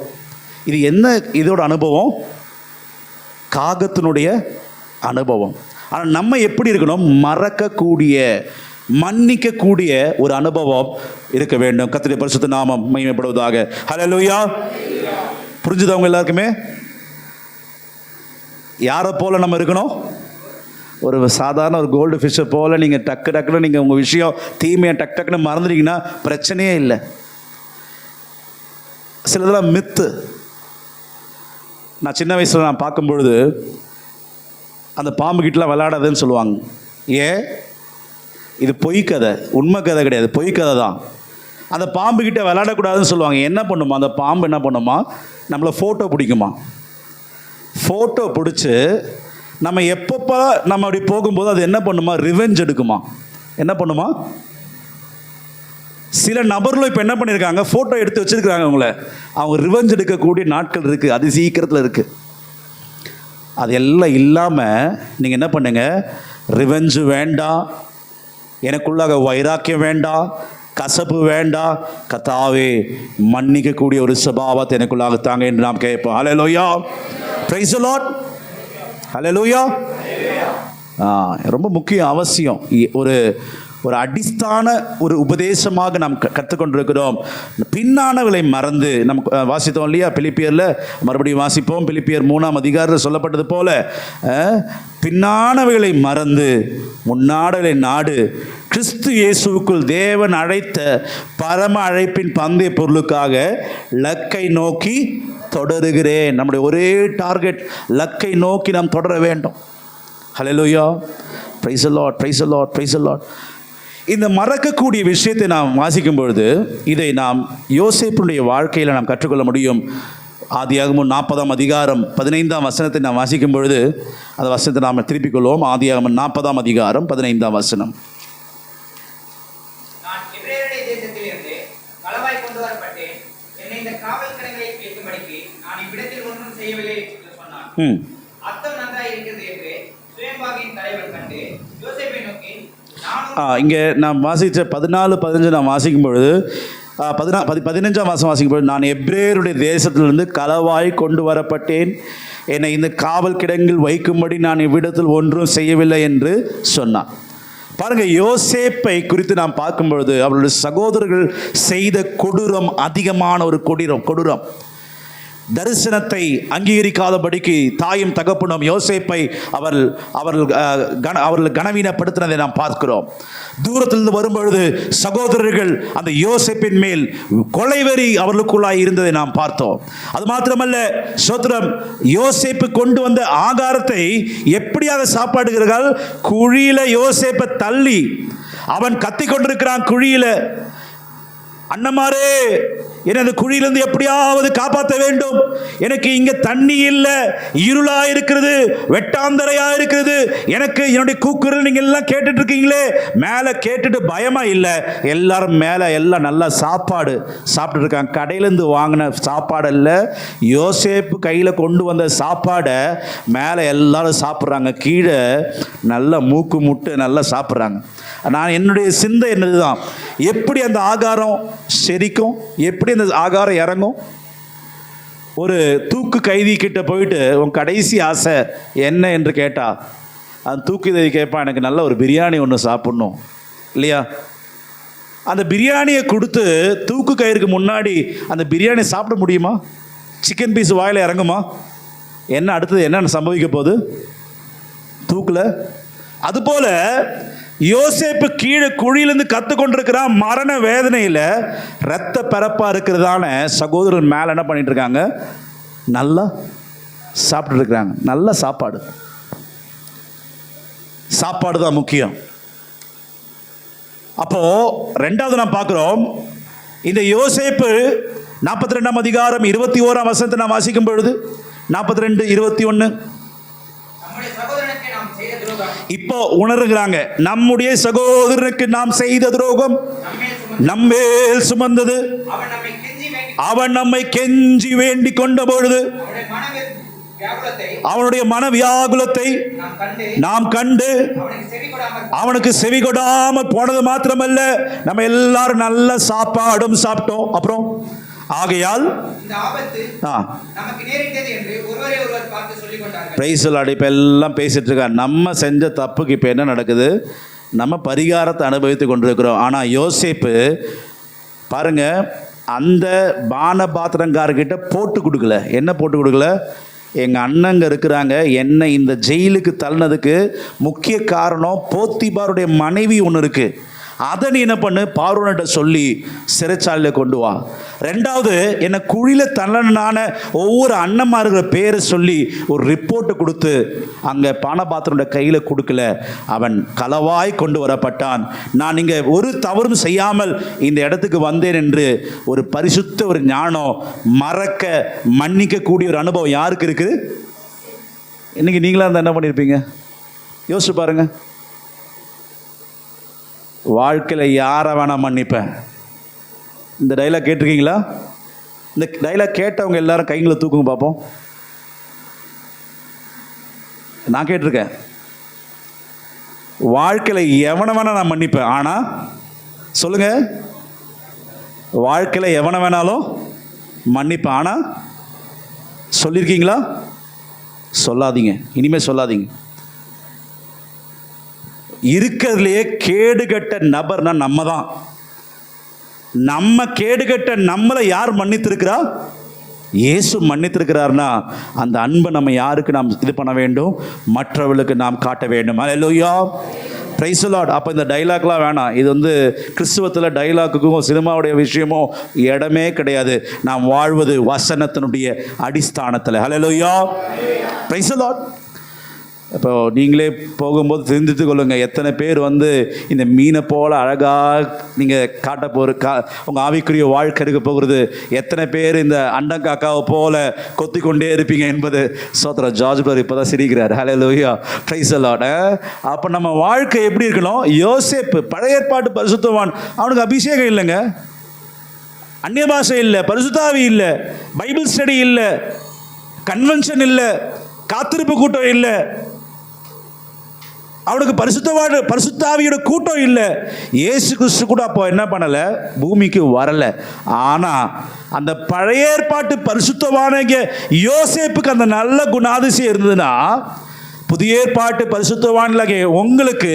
இது என்ன? இதோட அனுபவம் காகத்தினுடைய அனுபவம். ஆனால் நம்ம எப்படி இருக்கணும்? மறக்கக்கூடிய, மன்னிக்கக்கூடிய ஒரு அனுபவம் இருக்க வேண்டும். கர்த்தருடைய பரிசுத்த நாமம் மகிமைப்படுவதாக. ஹல்லேலூயா. புரிஞ்சுது அவங்க எல்லாருக்குமே? யாரை போல நம்ம இருக்கணும்? ஒரு சாதாரண ஒரு கோல்டு ஃபிஷ்ஷை போல் நீங்கள் டக்குன்னு நீங்கள் உங்கள் விஷயம் தீமையை டக்குன்னு மறந்துட்டீங்கன்னா பிரச்சனையே இல்லை. சிலதெல்லாம் மித்து. நான் சின்ன வயசில் நான் பார்க்கும்பொழுது அந்த பாம்பு கிட்டலாம் விளையாடாதுன்னு சொல்லுவாங்க. ஏன்? இது பொய் கதை, உண்மை கதை கிடையாது, பொய் கதை தான். அந்த பாம்பு கிட்ட விளையாடக்கூடாதுன்னு சொல்லுவாங்க. என்ன பண்ணுமா அந்த பாம்பு? என்ன பண்ணுமா? நம்மளை ஃபோட்டோ பிடிக்குமா? ஃபோட்டோ பிடிச்சி நம்ம எப்பப்போ நம்ம அப்படி போகும்போது அது என்ன பண்ணுமா? ரிவெஞ்ச் எடுக்குமா? என்ன பண்ணுமா? சில நபர்களும் இப்போ என்ன பண்ணியிருக்காங்க? ஃபோட்டோ எடுத்து வச்சுருக்கிறாங்க அவங்கள. அவங்க ரிவெஞ்ச் எடுக்கக்கூடிய நாட்கள் இருக்குது, அது சீக்கிரத்தில் இருக்குது. அது எல்லாம் இல்லாமல் நீங்கள் என்ன பண்ணுங்க? ரிவெஞ்சு வேண்டாம், எனக்குள்ளாக வைராக்கியம் வேண்டாம், கசப்பு வேண்டாம். கர்த்தாவே மன்னிக்கக்கூடிய ஒரு சுபாவத்தை எனக்குள்ளாக தாங்க என்று நாம் கேட்போம். ஹல்லேலூயா, பிரைஸ் தி லார்ட். ஹல்லேலூயா. ரொம்ப முக்கியம், அவசியம். ஒரு அடிஸ்தான ஒரு உபதேசமாக நாம் கற்றுக்கொண்டிருக்கிறோம். பின்னானவர்களை மறந்து நம்ம வாசித்தோம் இல்லையா? பிலிப்பியரில் மறுபடியும் வாசிப்போம். பிலிப்பியர் 3ஆம் அதிகாரத்தில் சொல்லப்பட்டது போல பின்னானவைகளை மறந்து முன்னாடலை நாடு, கிறிஸ்து இயேசுவுக்குள் தேவன் அழைத்த பரம அழைப்பின் பந்தய பொருளுக்காக லக்கை நோக்கி தொடருகிறேன். நம்முடைய ஒரே டார்கெட், லக்கை நோக்கி நாம் தொடர வேண்டும். ஹல்லேலூயா, praise the Lord, praise the Lord, praise the Lord. இந்த மறக்கக்கூடிய விஷயத்தை நாம் வாசிக்கும் பொழுது இதை நாம் யோசேப்புடைய வாழ்க்கையில் நாம் கற்றுக்கொள்ள முடியும். ஆதியாகமம் 40ஆம் அதிகாரம் 15ஆம் வசனத்தை நாம் வாசிக்கும் பொழுது அந்த வசனத்தை நாம் திருப்பிக் கொள்வோம். ஆதியாகமம் 40ஆம் அதிகாரம் 15ஆம் வசனம். இங்கே நாம் வாசித்த 14-15 நாம் வாசிக்கும் பொழுது 15ஆம் வாசம் வாசிக்கும் பொழுது, நான் எபிரேயருடைய தேசத்திலிருந்து களவாய் கொண்டு வரப்பட்டேன், என்னை இந்த காவல் கிடங்கில் வைக்கும்படி நான் இவ்விடத்தில் ஒன்றும் செய்யவில்லை என்று சொன்னான். பாருங்க, யோசேப்பை குறித்து நாம் பார்க்கும் பொழுது அவருடைய சகோதரர்கள் செய்த கொடூரம் அதிகமான ஒரு கொடூரம். தரிசனத்தை அங்கீகரிக்காதபடிக்கு தாயும் தகப்பனும் யோசேப்பை அவர்கள் கனவீனப்படுத்தினதை நாம் பார்க்கிறோம். தூரத்திலிருந்து வரும்பொழுது சகோதரர்கள் அந்த யோசேப்பின் மேல் கொலைவெறி அவர்களுக்குள்ளாய் இருந்ததை நாம் பார்த்தோம். அது மாத்திரமல்ல, சோத்திரம், யோசேப்பு கொண்டு வந்த ஆகாரத்தை எப்படியாக சாப்பாடுகிறார்கள்? குழியில யோசேப்பை தள்ளி அவன் கத்தி கொண்டிருக்கிறான் குழியில. அண்ணமாரே, எனது குழியிலிருந்து எப்படியாவது காப்பாற்ற வேண்டும், எனக்கு இங்க தண்ணி இல்லை, இருளா இருக்கிறது, வெட்டாந்தரையா இருக்கிறது, எனக்கு என்னுடைய கூக்குரல் நீங்க எல்லாம் கேட்டுட்டு இருக்கீங்களே, மேலே கேட்டுட்டு பயமா இல்லை, எல்லாரும் மேலே எல்லாம் நல்லா சாப்பாடு சாப்பிட்டு இருக்காங்க. கடையிலேருந்து வாங்கின சாப்பாடு இல்லை, யோசேப்பு கையில் கொண்டு வந்த சாப்பாடை மேலே எல்லாரும் சாப்பிட்றாங்க, கீழே நல்லா மூக்கு முட்டு நல்லா சாப்பிட்றாங்க. நான் என்னுடைய சிந்தை என்னதுதான், எப்படி அந்த ஆகாரம் செரிக்கும், எப்படி அந்த ஆகாரம் இறங்கும்? ஒரு தூக்கு கைதி கிட்ட போயிட்டு உன் கடைசி ஆசை என்ன என்று கேட்டா, அந்த தூக்கு கைதி கேட்பான், எனக்கு நல்ல ஒரு பிரியாணி ஒன்று சாப்பிட்ணும் இல்லையா? அந்த பிரியாணியை கொடுத்து தூக்கு கயிறுக்கு முன்னாடி அந்த பிரியாணி சாப்பிட முடியுமா? சிக்கன் பீஸ் வாயில் இறங்குமா? என்ன அடுத்தது என்ன சம்பவிக்க போகுது தூக்கில்? அதுபோல யோசேப்பு கீழே குழியிலிருந்து கத்து கொண்டிருக்கிறான், மரண வேதனையில் இரத்த பரப்பா இருக்கிறதான சகோதரர் மேலே என்ன பண்ணிட்டு இருக்காங்க? நல்லா சாப்பிட்டு இருக்கிறாங்க. நல்ல சாப்பாடு தான் முக்கியம். அப்போ ரெண்டாவது நாம் பார்க்கிறோம், இந்த யோசேப்பு 42ஆம் அதிகாரம் 21ஆம் வசனத்தை நாம் வாசிக்கும் பொழுது 42:21 இப்போ உணர்கிறாங்க, நம்முடைய சகோதரனுக்கு நாம் செய்த துரோகம் நம்மேல் சுமந்தது, அவன் நம்மை கெஞ்சி வேண்டிக் கொண்ட பொழுது அவனுடைய மன வியாகுலத்தை நாம் கண்டு அவனுக்கு செவி கொடாமல் போனது மாத்திரமல்ல, நம்ம எல்லாரும் நல்ல சாப்பாடும் சாப்பிட்டோம். அப்புறம் ஆகையால் பிரைஸ் தி லார்ட். இப்போ எல்லாம் பேசிட்டு இருக்காங்க, நம்ம செஞ்ச தப்புக்கு இப்போ என்ன நடக்குது? நம்ம பரிகாரத்தை அனுபவித்து கொண்டிருக்கிறோம். ஆனால் யோசேப்பு பாருங்க, அந்த பானபாத்திரங்காரர்கிட்ட போட்டு கொடுக்கல. என்ன போட்டு கொடுக்கல? எங்கள் அண்ணங்க இருக்கிறாங்க, என்னை இந்த ஜெயிலுக்கு தள்ளினதுக்கு முக்கிய காரணம் போத்திபாருடைய மனைவி ஒன்று இருக்குது, அதை நீ என்ன பண்ணு, பார்வோன்கிட்ட சொல்லி சிறைச்சாலையில் கொண்டு வா. ரெண்டாவது, என்னை குழியில் தள்ளனான ஒவ்வொரு அண்ணன்மார்கள் பேரை சொல்லி ஒரு ரிப்போர்ட்டை கொடுத்து அங்கே பானபாத்திரோட கையில் கொடுக்கல, அவன் களவாய் கொண்டு வரப்பட்டான். நான் இங்கே ஒரு தவறும் செய்யாமல் இந்த இடத்துக்கு வந்தேன் என்று ஒரு பரிசுத்த ஒரு ஞானம், மறக்க மன்னிக்கக்கூடிய ஒரு அனுபவம் யாருக்கு இருக்குது? இன்னைக்கு நீங்களாக இருந்தால் என்ன பண்ணியிருப்பீங்க? யோசிச்சு பாருங்க. வாழ்க்கையில் யாரை வேணா மன்னிப்பேன். இந்த டைலாக் கேட்டிருக்கீங்களா? இந்த டைலாக் கேட்டவங்க எல்லாரும் கைங்களை தூக்குங்க பார்ப்போம். நான் கேட்டிருக்கேன். வாழ்க்கையில் எவனை வேணா நான் மன்னிப்பேன். ஆனால் சொல்லுங்க, வாழ்க்கையில் எவனை வேணாலும் மன்னிப்பேன். ஆனால் சொல்லியிருக்கீங்களா? சொல்லாதீங்க, இனிமேல் சொல்லாதீங்க. இருக்கிறதுலையே கேடுகட்ட நபர்னா நம்ம தான். நம்ம கேடுகட்ட நம்மளை யார் மன்னித்திருக்கிறா? இயேசு மன்னித்திருக்கிறார்னா அந்த அன்பை நம்ம யாருக்கு நாம் இது பண்ண வேண்டும்? மற்றவர்களுக்கு நாம் காட்ட வேண்டும். அல்லேலூயா, பிரைஸ் தி லார்ட். அப்போ இந்த டைலாக்லாம் வேணாம். இது கிறிஸ்துவத்தில் டைலாக்குக்கும் சினிமாவுடைய விஷயமும் இடமே கிடையாது. நாம் வாழ்வது வசனத்தினுடைய அடிஸ்தானத்தில். அல்லேலூயா, பிரைஸ் தி லார்ட். இப்போ நீங்களே போகும்போது தெரிஞ்சுட்டு கொள்ளுங்கள், எத்தனை பேர் இந்த மீனை போல் அழகாக நீங்கள் காட்ட உங்கள் ஆவிக்குரிய வாழ்க்கை இருக்க போகிறது. எத்தனை பேர் இந்த அண்டங்காக்காவை போல கொத்தி கொண்டே இருப்பீங்க என்பது சோத்திரம். ஜார்ஜ் பார் இப்போ தான் சிரிக்கிறார். ஹல்லேலூயா, பிரைஸ் தி லார்ட். அப்போ நம்ம வாழ்க்கை எப்படி இருக்கணும்? யோசேப்பு பழைய ஏற்பாட்டு பரிசுத்தவான், அவனுக்கு அபிஷேகம் இல்லைங்க, அந்நிய பாஷை இல்லை, பரிசுத்தாவி இல்லை, பைபிள் ஸ்டடி இல்லை, கன்வென்ஷன் இல்லை, காத்திருப்பு கூட்டம் இல்லை, அவனுக்கு பரிசுத்தாவியோட கூட்டம் இல்லை. இயேசு கிறிஸ்து கூட அப்போ என்ன பண்ணலை? பூமிக்கு வரலை. ஆனால் அந்த பழைய ஏற்பாட்டு பரிசுத்தவான யோசேப்புக்கு அந்த நல்ல குணாதிசயம் இருந்ததுன்னா, புதிய ஏற்பாட்டு பரிசுத்தவான்களாகிய உங்களுக்கு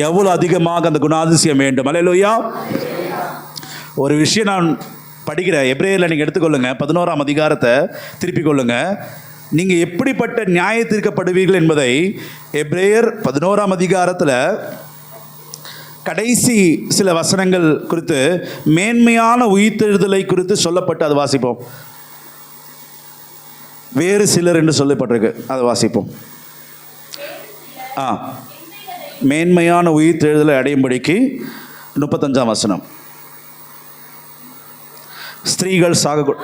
எவ்வளோ அதிகமாக அந்த குணாதிசயம் வேண்டும். அல்லேலூயா. ஒரு விஷயம் நான் படிக்கிறேன். எபிரேயரில் நீங்கள் எடுத்துக்கொள்ளுங்க, 11ஆம் அதிகாரத்தை திருப்பிக் கொள்ளுங்க. நீங்கள் எப்படிப்பட்ட நியாய தீர்க்கப்படுவீர்கள் என்பதை எபிரேயர் 11ஆம் அதிகாரத்தில் கடைசி சில வசனங்கள் குறித்து, மேன்மையான உயிர்த்தெழுதலை குறித்து சொல்லப்பட்டு அதை வாசிப்போம். வேறு சிலர் என்று சொல்லப்பட்டிருக்கு, அதை வாசிப்போம். மேன்மையான உயிர்த்தெழுதலை அடையும்படிக்கு 35ஆம் வசனம். ஸ்திரீகள் சாக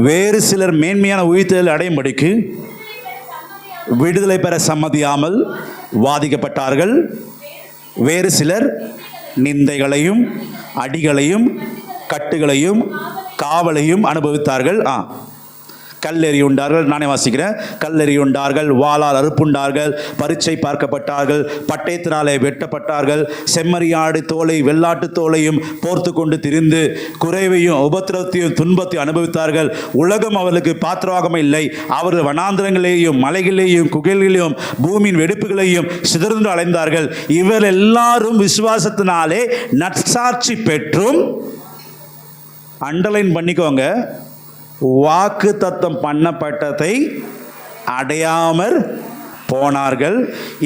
வேறு சிலர் மேன்மையான உயிர்த்தெழுதலை அடையும்படிக்கு விடுதலை பெற சம்மதியாமல் வாதிக்கப்பட்டார்கள். வேறு சிலர் நிந்தைகளையும் அடிகளையும் கட்டுகளையும் காவலையும் அனுபவித்தார்கள். கல்லெறியுண்டார்கள். நானே வாசிக்கிறேன். கல்லெறியுண்டார்கள், வாளால் அறுப்புண்டார்கள், பரீட்சை பார்க்கப்பட்டார்கள், பட்டயத்தினாலே வெட்டப்பட்டார்கள், செம்மறியாடு தோலை வெள்ளாட்டு தோலையும் போர்த்து கொண்டு திரிந்து குறைவையும் உபத்திரத்தையும் துன்பத்தையும் அனுபவித்தார்கள். உலகம் அவர்களுக்கு பாத்திரமாக இல்லை. அவர்கள் வனாந்திரங்களையும் மலைகளையும் குகைகளையும் பூமியின் வெடிப்புகளையும் சிதறந்து அலைந்தார்கள். இவர் எல்லாரும் விசுவாசத்தினாலே நற்சாட்சி பெற்றும், அண்டர்லைன் பண்ணிக்கோங்க, வாக்கு தத்தம் பண்ணப்பட்டதை அடையாமர் போனார்கள்.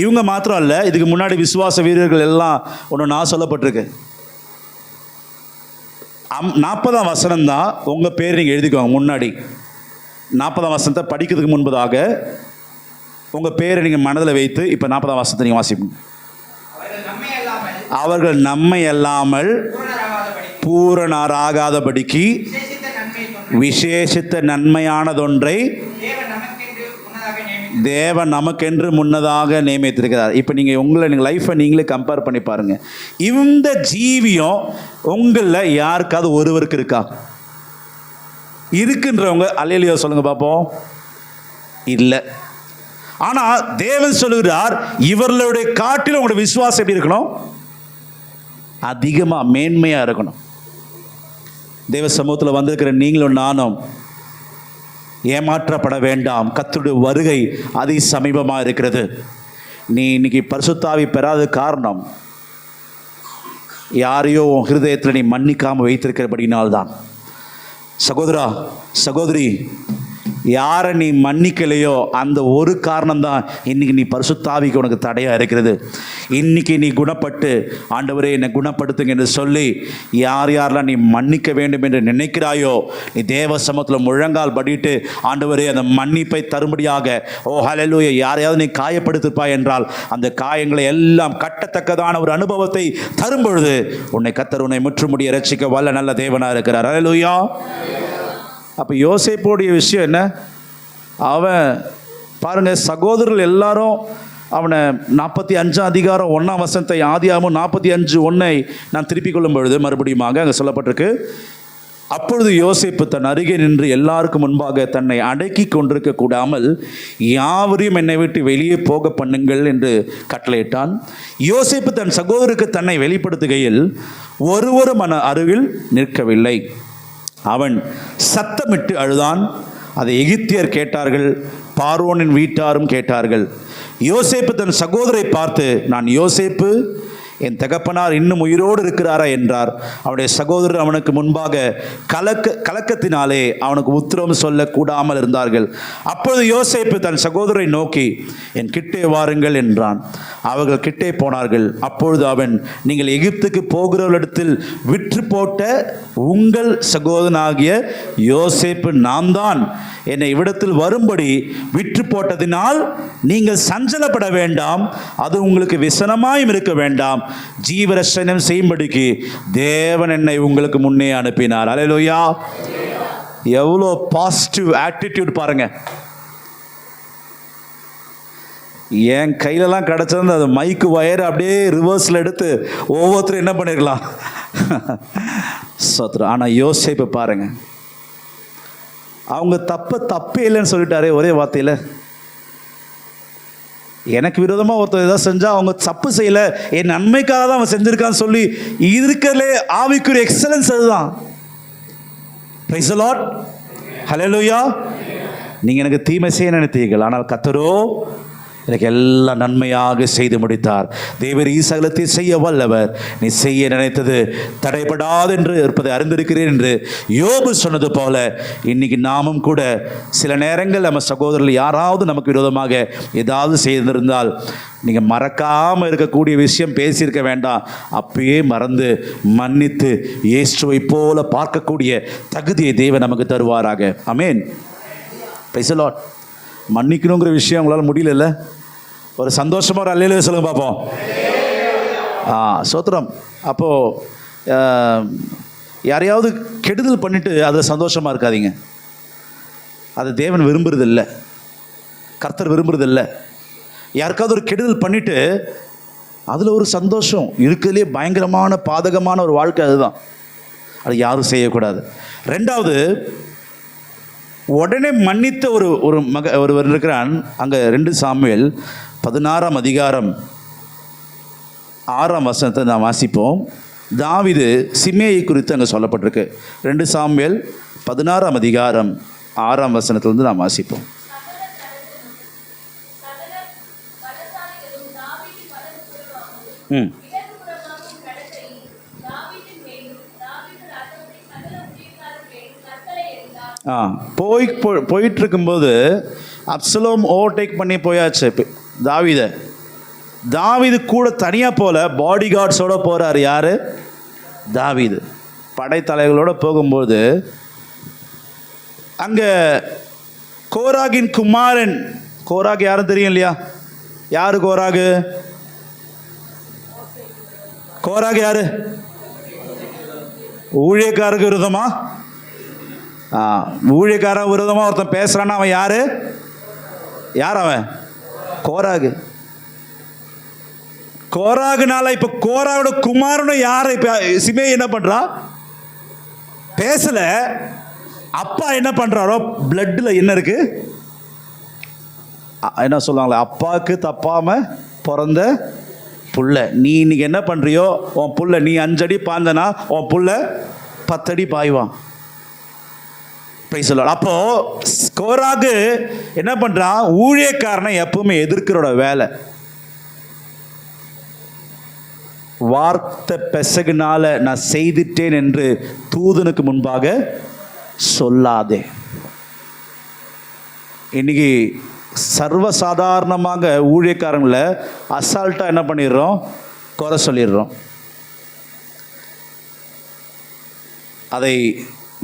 இவங்க மாத்திரம் அல்ல, இதுக்கு முன்னாடி விசுவாச வீரர்கள் எல்லாம் ஒன்று நான் சொல்லப்பட்டிருக்கு. 40ஆம் வசனம் தான் உங்கள் பேர் நீங்கள் எழுதிக்கோங்க. முன்னாடி 40ஆம் வசனத்தை படிக்கிறதுக்கு முன்பதாக உங்கள் பேரை நீங்கள் மனதில் வைத்து இப்போ 40ஆம் வசனத்தை நீங்கள் வாசிப்போம். அவர்கள் நம்மை அல்லாமல் பூரணராகாதபடிக்கு விசேஷித்த நன்மையானதொன்றை தேவன் நமக்கென்று முன்னதாக நியமித்திருக்கிறார். இப்போ நீங்கள் லைஃப்பை நீங்களே கம்பேர் பண்ணி பாருங்கள். இந்த ஜீவியம் உங்களில் யாருக்காவது ஒருவருக்கு இருக்கா? இருக்குன்றவங்க அல்லேலூயா சொல்லுங்க பார்ப்போம். இல்லை. ஆனால் தேவன் சொல்லுகிறார், இவர்களுடைய காட்டிலும் உங்களுடைய விசுவாசம் எப்படி இருக்கணும்? அதிகமாக மேன்மையாக இருக்கணும். தேவ சமூகத்தில் வந்திருக்கிற நீங்களும் நானும் ஏமாற்றப்பட வேண்டாம். கர்த்தருடைய வருகை அதி சமீபமாக இருக்கிறது. நீ இன்னைக்கு பரிசுத்தாவி பெறாத காரணம் யாரையோ உன் ஹிருதயத்தில் நீ மன்னிக்காமல் வைத்திருக்கிறபடினால்தான். சகோதரா, சகோதரி, யாரை நீ மன்னிக்கலையோ அந்த ஒரு காரணம்தான் இன்னைக்கு நீ பரிசுத்தாவிக்கு உனக்கு தடையாக இருக்கிறது. இன்னைக்கு நீ குணப்பட்டு, ஆண்டவரே என்னை குணப்படுத்துங்க என்று சொல்லி யாரெல்லாம் நீ மன்னிக்க வேண்டும் என்று நினைக்கிறாயோ, நீ தேவ சமூகத்தில் முழங்கால் படிட்டு ஆண்டவரே அந்த மன்னிப்பை தரும்படியாக, ஓ ஹல்லேலூயா, யாரையாவது நீ காயப்படுத்திருப்பாய் என்றால் அந்த காயங்களை எல்லாம் கட்டத்தக்கதான ஒரு அனுபவத்தை தரும் பொழுது உன்னை கர்த்தர் உன்னை முற்றுமுடிய ரட்சிக்க வல்ல நல்ல தேவனாக இருக்கிறார். ஹல்லேலூயா. அப்போ யோசேப்புடைய விஷயம் என்ன? அவன் பாருங்கள், சகோதரர்கள் எல்லாரும் அவனை 45ஆம் அதிகாரம் 1ஆம் வசனத்தை, ஆதியாகமம் 45:1 நான் திருப்பிக் கொள்ளும் பொழுது மறுபடியுமாக அங்கே சொல்லப்பட்டிருக்கு, அப்பொழுது யோசேப்பு தன் அருகே நின்று எல்லாருக்கும் முன்பாக தன்னை அடக்கி கொண்டிருக்க கூடாமல் யாவரையும் என்னை விட்டு வெளியே போக பண்ணுங்கள் என்று கட்டளையிட்டான். யோசேப்பு தன் சகோதரருக்கு தன்னை வெளிப்படுத்துகையில் ஒருவரும் அருகில் நிற்கவில்லை. அவன் சத்தமிட்டு அழுதான். அதை எகிப்தியர் கேட்டார்கள், பார்வோனின் வீட்டாரும் கேட்டார்கள். யோசேப்பு தன் சகோதரை பார்த்து, நான் யோசேப்பு, என் தகப்பனார் இன்னும் உயிரோடு இருக்கிறாரா என்றார். அவனுடைய சகோதரர் அவனுக்கு முன்பாக கலக்கத்தினாலே அவனுக்கு உத்தரவு சொல்லக்கூடாமல் இருந்தார்கள். அப்பொழுது யோசேப்பு தன் சகோதரை நோக்கி, என் கிட்டே வாருங்கள் என்றான். அவர்கள் கிட்டே போனார்கள். அப்பொழுது அவன், நீங்கள் எகிப்துக்கு போகிறவர்களிடத்தில் விற்று போட்ட உங்கள் சகோதரனாகிய யோசேப்பு நான் தான். என்னை இவ்விடத்தில் வரும்படி விற்று போட்டதினால் நீங்கள் சஞ்சலப்பட வேண்டாம், அது உங்களுக்கு விசனமாயும் இருக்க வேண்டாம். ஜீவரட்சணம் செய்யும்படிக்கு தேவன் என்னை உங்களுக்கு முன்னே அனுப்பினார். அல்லேலூயா. எவ்வளோ பாசிட்டிவ் ஆட்டிடியூட் பாருங்க. என் கையிலலாம் கிடச்சிருந்து அது மைக்கு வயர் அப்படியே ரிவர்ஸில் எடுத்து ஒவ்வொருத்தரும் என்ன பண்ணிருக்கலாம் சோத்ரம். ஆனால் யோசேப்பு பாருங்க, அவங்க தப்பே இல்லைன்னு சொல்லிட்டாரே ஒரே வார்த்தையில். எனக்கு விரோதமாக ஒருத்தர் ஏதாவது செஞ்சால் அவங்க தப்பு செய்யலை, என் நன்மைக்காக தான் அவன் செஞ்சுருக்கான்னு சொல்லி இருக்கிறதுலே ஆவிக்குரிய எக்ஸலன்ஸ் அதுதான். Praise the Lord. ஹல்லேலூயா. நீங்கள் எனக்கு தீமை செய்ய நினைத்தீர்கள், ஆனால் கர்த்தரோ எனக்கு எல்லாம் நன்மையாக செய்து முடித்தார். தேவர் ஈசகலத்தை செய்ய வல்லவர், நீ செய்ய நினைத்தது தடைபடாது என்று இருப்பதை அறிந்திருக்கிறேன் என்று யோபு சொன்னது போல இன்னைக்கு நாமும் கூட சில நேரங்கள் நம்ம சகோதரர்கள் யாராவது நமக்கு விரோதமாக ஏதாவது செய்திருந்தால், நீங்கள் மறக்காமல் இருக்கக்கூடிய விஷயம் பேசியிருக்க வேண்டாம், அப்பயே மறந்து மன்னித்து இயேசுவை போல பார்க்கக்கூடிய தகுதியை தேவன் நமக்கு தருவாராக. ஆமென். Price the Lord. மன்னிக்கணுங்கிற விஷயம் உங்களால் முடியல, ஒரு சந்தோஷமாக ஒரு அல்லேலூயா சொல்லுங்க பார்ப்போம். சோத்திரம். அப்போது யாரையாவது கெடுதல் பண்ணிவிட்டு அதில் சந்தோஷமாக இருக்காதீங்க. அது தேவன் விரும்புறதில்லை, கர்த்தர் விரும்புறதில்லை. யாருக்காவது ஒரு கெடுதல் பண்ணிவிட்டு அதில் ஒரு சந்தோஷம் இருக்கிறதுலே பயங்கரமான பாதகமான ஒரு வாழ்க்கை, அதுதான். அது யாரும் செய்யக்கூடாது. ரெண்டாவது, உடனே மன்னித்த ஒருவர் இருக்கிறான். அங்கே 2 சாமுவேல் 16ஆம் அதிகாரம் 6ஆம் வசனத்தை நான் வாசிப்போம். தாவீது சிமேயை குறித்து அங்கே சொல்லப்பட்டிருக்கு. 2 சாமுவேல் 16ஆம் அதிகாரம் 6ஆம் வசனத்திலிருந்து நாம் வாசிப்போம். போயிட்டுருக்கும்போது அப்சலோம் ஓவர்டேக் பண்ணி போயாச்சு தாவீது கூட தனியாக போல, பாடி கார்ட்ஸோடு போகிறார். யார்? தாவீது படைத்தலைகளோடு போகும்போது அங்கே கோராகின் குமாரன், கோராக் யாரும் தெரியும் இல்லையா? யார் கோராகு? கோராகு யாரு? ஊழியக்காரருக்கு விரோதமா? ஊழியக்காரன் விரோதமாக ஒருத்தன் பேசுகிறான்னா அவன் யார் அவன்? கோராகு. கோராகுனால இப்போ கோராவோட குமாரனும் யார்? இப்போ சிமே என்ன பண்ணுறா? பேசலை. அப்பா என்ன பண்ணுறாரோ, பிளட்டில் என்ன இருக்கு? என்ன சொல்லுவாங்களே, அப்பாவுக்கு தப்பாமல் பிறந்த புள்ள. நீ இன்னைக்கு என்ன பண்ணுறியோ, உன் புள்ள நீ 5 அடி பாய்ந்தனா உன் புள்ள 10 அடி பாய்வான். அப்போ கோராகு என்ன பண்றான்? ஊழியக்காரனை எப்பவுமே எதிர்க்கிறோட வேலை. வார்த்தை பெசகுனால நான் செய்துட்டேன் என்று தூதனுக்கு முன்பாக சொல்லாதே. இன்னைக்கு சர்வசாதாரணமாக ஊழியக்காரங்களை அசால்ட்டாக என்ன பண்ணிடுறோம்? குறை சொல்லிடுறோம். அதை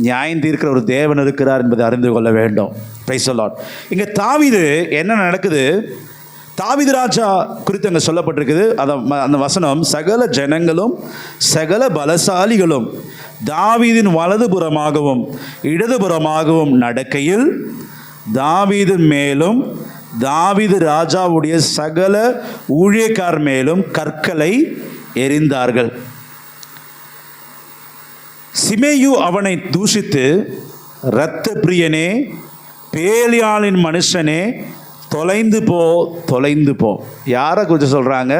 நியாயம் தீர்க்கிற ஒரு தேவன் இருக்கிறார் என்பதை அறிந்து கொள்ள வேண்டும். Price the Lord. இங்கே தாவீது என்ன நடக்குது? தாவீது ராஜா குறித்து அங்கே சொல்லப்பட்டிருக்குது. அந்த வசனம், சகல ஜனங்களும் சகல பலசாலிகளும் தாவீதின் வலதுபுறமாகவும் இடதுபுறமாகவும் நடக்கையில் தாவீது மேலும் தாவீது ராஜாவுடைய சகல ஊழியக்கார் மேலும் கற்களை எறிந்தார்கள். சிமேயு அவனை தூஷித்து, இரத்த பிரியனே, பேலியாளின் மனுஷனே, தொலைந்து போ. யாரை குறித்து சொல்கிறாங்க?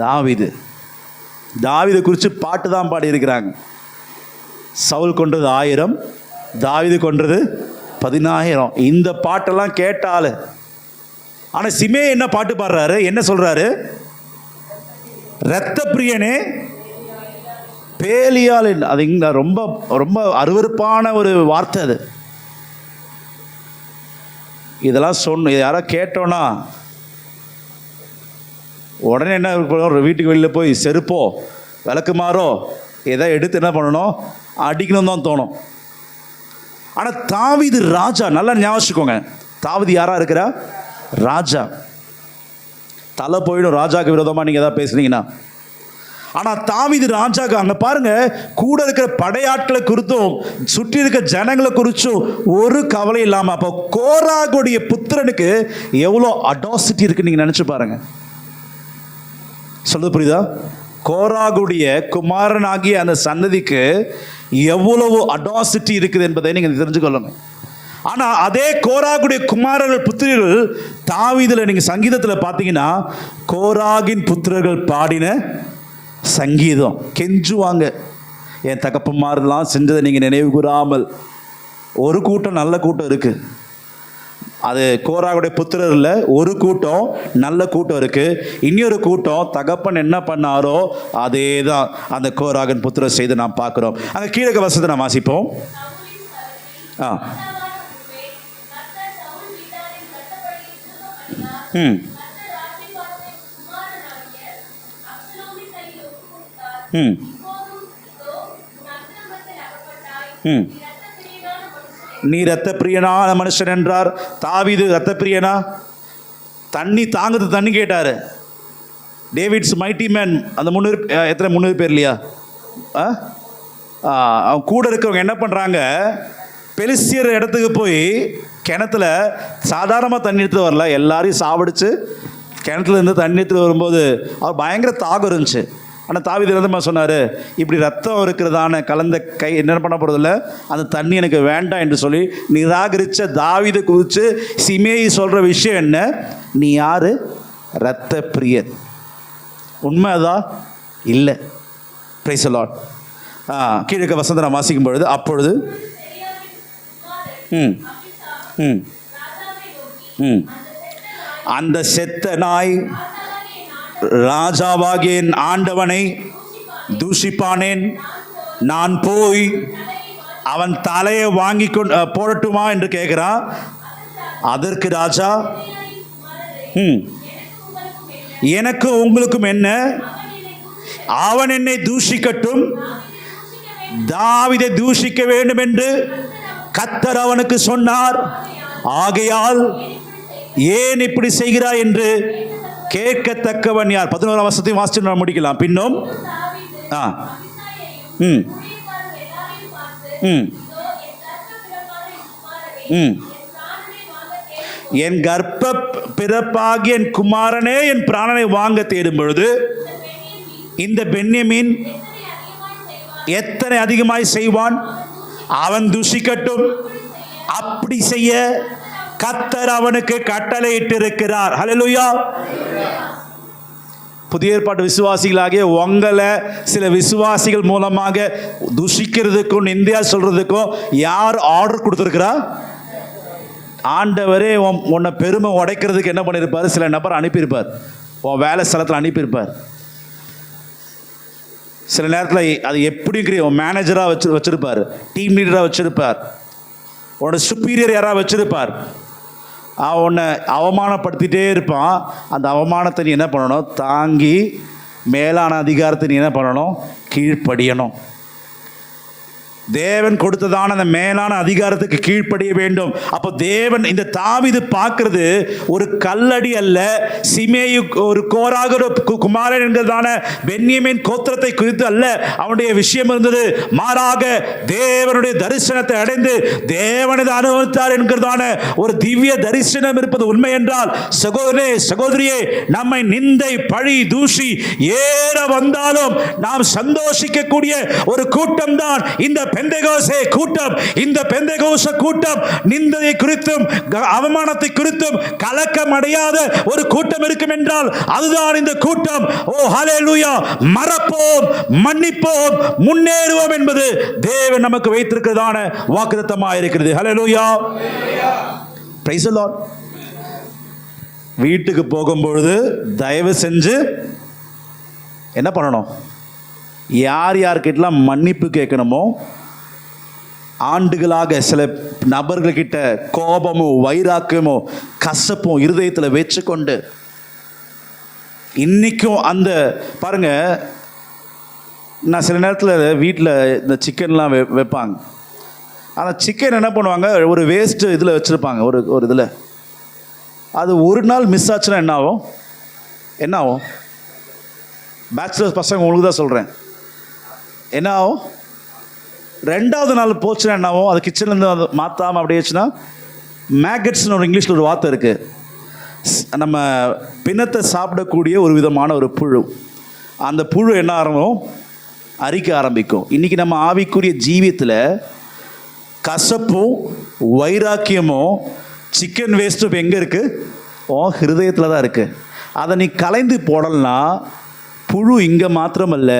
தாவீது குறித்து பாட்டு தான் பாடியிருக்கிறாங்க. சவுல் கொன்றது 1000, தாவீது கொன்றது 10000. இந்த பாட்டெல்லாம் கேட்டால். ஆனால் சிமே என்ன பாட்டு பாடுறாரு, என்ன சொல்றாரு? இரத்த பிரியனே பேலியால். அது இங்க ரொம்ப ரொம்ப அருவருப்பான ஒரு வார்த்தை அது. இதெல்லாம் யாரோ கேட்டோன்னா உடனே என்ன வீட்டுக்கு வெளியில் போய் செருப்போ விளக்குமாறோ எதை எடுத்து என்ன பண்ணணும், அடிக்கணும் தான் தோணும். ஆனால் தாவீது ராஜா, நல்லா ஞாபகிச்சுக்கோங்க, தாவீது யாரா இருக்கிறா? ராஜா. தலை போயிடும் ராஜாக்கு விரோதமாக நீங்கள் எதாவது பேசுனீங்கன்னா. ஆனால் தாவீது ராஜாக்கு அங்கே பாருங்க, கூட இருக்கிற படையாட்களை குறித்தும் சுற்றி இருக்க ஜனங்களை குறித்தும் ஒரு கவலை இல்லாமல். அப்போ கோராகுடைய புத்திரனுக்கு எவ்வளோ அடாசிட்டி இருக்குன்னு நீங்கள் நினச்சி பாருங்க. சொல்லுது புரியுதா? கோராகுடைய குமாரனாகிய அந்த சன்னதிக்கு எவ்வளவு அடாசிட்டி இருக்குது என்பதை நீங்கள் தெரிஞ்சுக்கொள்ளணும். ஆனால் அதே கோராகுடைய குமாரர்கள் புத்திரர்கள் தாவீதில் நீங்கள் சங்கீதத்தில் பார்த்தீங்கன்னா கோராகின் புத்திரர்கள் பாடின சங்கீதம். கெஞ்சுவாங்க, என் தகப்பன்மாரெல்லாம் செஞ்சதை நீங்கள் நினைவு கூறாமல். ஒரு கூட்டம் நல்ல கூட்டம் இருக்குது, அது கோராகுடைய புத்திரரில் ஒரு கூட்டம் நல்ல கூட்டம் இருக்குது. இன்னொரு கூட்டம் தகப்பன் என்ன பண்ணாரோ அதே தான் அந்த கோராகன் புத்திரர் செய்து நாம் பார்க்குறோம். அங்கே கீழே வசனத்தை நாம் வாசிப்போம். நீ இரத்த பிரியனான மனுஷன் என்றார். தாவீது இரத்த பிரியனா? தண்ணி தாங்குது தண்ணி கேட்டார். டேவிட்ஸ் மைட்டி மேன், அந்த 300 பேர் இல்லையா, அவன் கூட இருக்கிறவங்க என்ன பண்ணுறாங்க, பெலிஸ்தியர் இடத்துக்கு போய் கிணத்துல சாதாரணமாக தண்ணி எடுத்துகிட்டு வரல, எல்லாரையும் சாவடிச்சு கிணத்துல இருந்து தண்ணி எடுத்துகிட்டு வரும்போது அவர் பயங்கர தாகம் இருந்துச்சு. ஆனால் தாவீது என்ன சொன்னார், இப்படி ரத்தம் இருக்கிறதான கலந்த கை என்ன பண்ண போகிறதில்ல, அந்த தண்ணி எனக்கு வேண்டாம் என்று சொல்லி நிராகரித்த தாவீதை குறித்து சிமேயி சொல்கிற விஷயம் என்ன, நீ யார்? இரத்த பிரியன். உண்மை அதான் இல்லை. Price the Lord. கீழே வசந்த நான் வாசிக்கும் பொழுது, அப்பொழுது அந்த செத்த நாய் ராஜாவாகிய ஆண்டவனை தூஷிப்பானேன், நான் போய் அவன் தலையை வாங்கி போடட்டுமா என்று கேட்கிறான். அதற்கு ராஜா, எனக்கு உங்களுக்கும் என்ன, அவன் என்னை தூஷிக்கட்டும், தாவீதை தூஷிக்க வேண்டும் என்று கர்த்தர் அவனுக்கு சொன்னார், ஆகையால் ஏன் இப்படி செய்கிறாய் என்று கேட்கத்தக்கவன் யார்? 11ஆம் வசனத்தையும் வாசித்து நான் முடிக்கலாம். பின்னும் என் கர்ப்ப பிறப்பாகிய என் குமாரனே என் பிராணனை வாங்க தேடும் பொழுது இந்த பென்யமீன் எத்தனை அதிகமாய் செய்வான், அவன் துஷிக்கட்டும். அப்படி செய்ய கர்த்தர் அவனுக்கு கட்டளையிட்டு இருக்கிறார். ஹல்லேலூயா. புதிய ஏற்பாட்டு விசுவாசிகளாகிய உங்களை சில விசுவாசிகள் மூலமாக துஷிக்கிறதுக்கும் நிந்தையா சொல்றதுக்கும் யார் ஆர்டர் கொடுத்துருக்கிறா? ஆண்டவரே உன்னை பெருமை உடைக்கிறதுக்கு என்ன பண்ணியிருப்பார், சில நபர் அனுப்பியிருப்பார், உன் வேலை ஸ்தலத்தில் அனுப்பியிருப்பார். சில நேரத்தில் அது எப்படிங்கிற மேனேஜராக வச்சிருப்பார், டீம் லீடராக வச்சிருப்பார், உன்னோட சுப்பீரியர் யாராக வச்சிருப்பார். உன்னை அவமானப்படுத்திகிட்டே இருப்பான். அந்த அவமானத்தை நீ என்ன பண்ணணும், தாங்கி மேலான அதிகாரத்தை நீ என்ன பண்ணணும், கீழ்ப்படியணும். தேவன் கொடுத்ததான அந்த மேலான அதிகாரத்துக்கு கீழ்ப்படிய வேண்டும். அப்போ தேவன், இந்த தாவீது பார்க்கிறது ஒரு கல்லடி அல்ல, சிமேயு ஒரு கோராக குமாரன் என்கிறதான பென்யமீன் கோத்திரத்தை குறித்து அல்ல அவனுடைய விஷயம் இருந்தது. மாறாக தேவனுடைய தரிசனத்தை அடைந்து தேவனை அனுபவித்தார் என்கிறதான ஒரு திவ்ய தரிசனம் இருப்பது உண்மை என்றால், சகோதரே சகோதரியே, நம்மை நிந்தை பழி தூஷி ஏற வந்தாலும் நாம் சந்தோஷிக்கக்கூடிய ஒரு கூட்டம் தான் இந்த பெந்தெகோஸ்தே கூட்டம், இந்த பெந்தெகோஸ்தே கூட்டம் நிந்தையை குறித்தும் அவமானத்தை குறித்தும் கலக்கம் அடையாத ஒரு கூட்டம் இருக்கும் என்றால் அதுதான் இந்த கூட்டம். ஓ ஹல்லேலூயா! மறப்போம், மன்னிப்போம், முன்னேறுவோம் என்பது தேவன் நமக்கு வைத்திருக்கிறதான வாக்குத்தத்தமாக இருக்கிறது. ஹல்லேலூயா! Praise the Lord. வீட்டுக்கு போகும்பொழுது தயவு செஞ்சு என்ன பண்ணணும்? யார் யார்கிட்டலாம் மன்னிப்பு கேட்கணுமோ, ஆண்டுகளாக சில நபர்கள்கிட்ட கோபமோ வைராக்கியமோ கசப்பும் இருதயத்தில் வச்சுக்கொண்டு இன்னைக்கும் அந்த பாருங்க, நான் சில நேரத்தில் வீட்டில் இந்த சிக்கன்லாம் வைப்பாங்க. ஆனால் சிக்கன் என்ன பண்ணுவாங்க, ஒரு வேஸ்ட்டு இதில் வச்சுருப்பாங்க, ஒரு இதில். அது ஒரு நாள் மிஸ் ஆச்சுன்னா என்ன ஆகும்? பேச்சுலர்ஸ் பசங்க உங்களுக்கு தான் சொல்கிறேன், என்ன ஆகும்? ரெண்டாவது நாள் போச்சுன்னா என்ன ஆகும்? அது கிச்சன்லேருந்து அது மாற்றாமல் அப்படியே வச்சுன்னா மேகட்ஸ்னு ஒரு இங்கிலீஷில் ஒரு வார்த்தை இருக்குது. நம்ம பிணத்தை சாப்பிடக்கூடிய ஒரு விதமான ஒரு புழு. அந்த புழு என்ன ஆரம்பம்? அரிக்க ஆரம்பிக்கும். இன்றைக்கி நம்ம ஆவிக்குரிய ஜீவியத்தில் கசப்பும் வைராக்கியமும் சிக்கன் வேஸ்ட்டும் எங்கே இருக்குது? ஹிருதயத்தில் தான் இருக்குது. அதை நீ கலைந்து போடலன்னா புழு இங்கே மாத்திரமல்ல,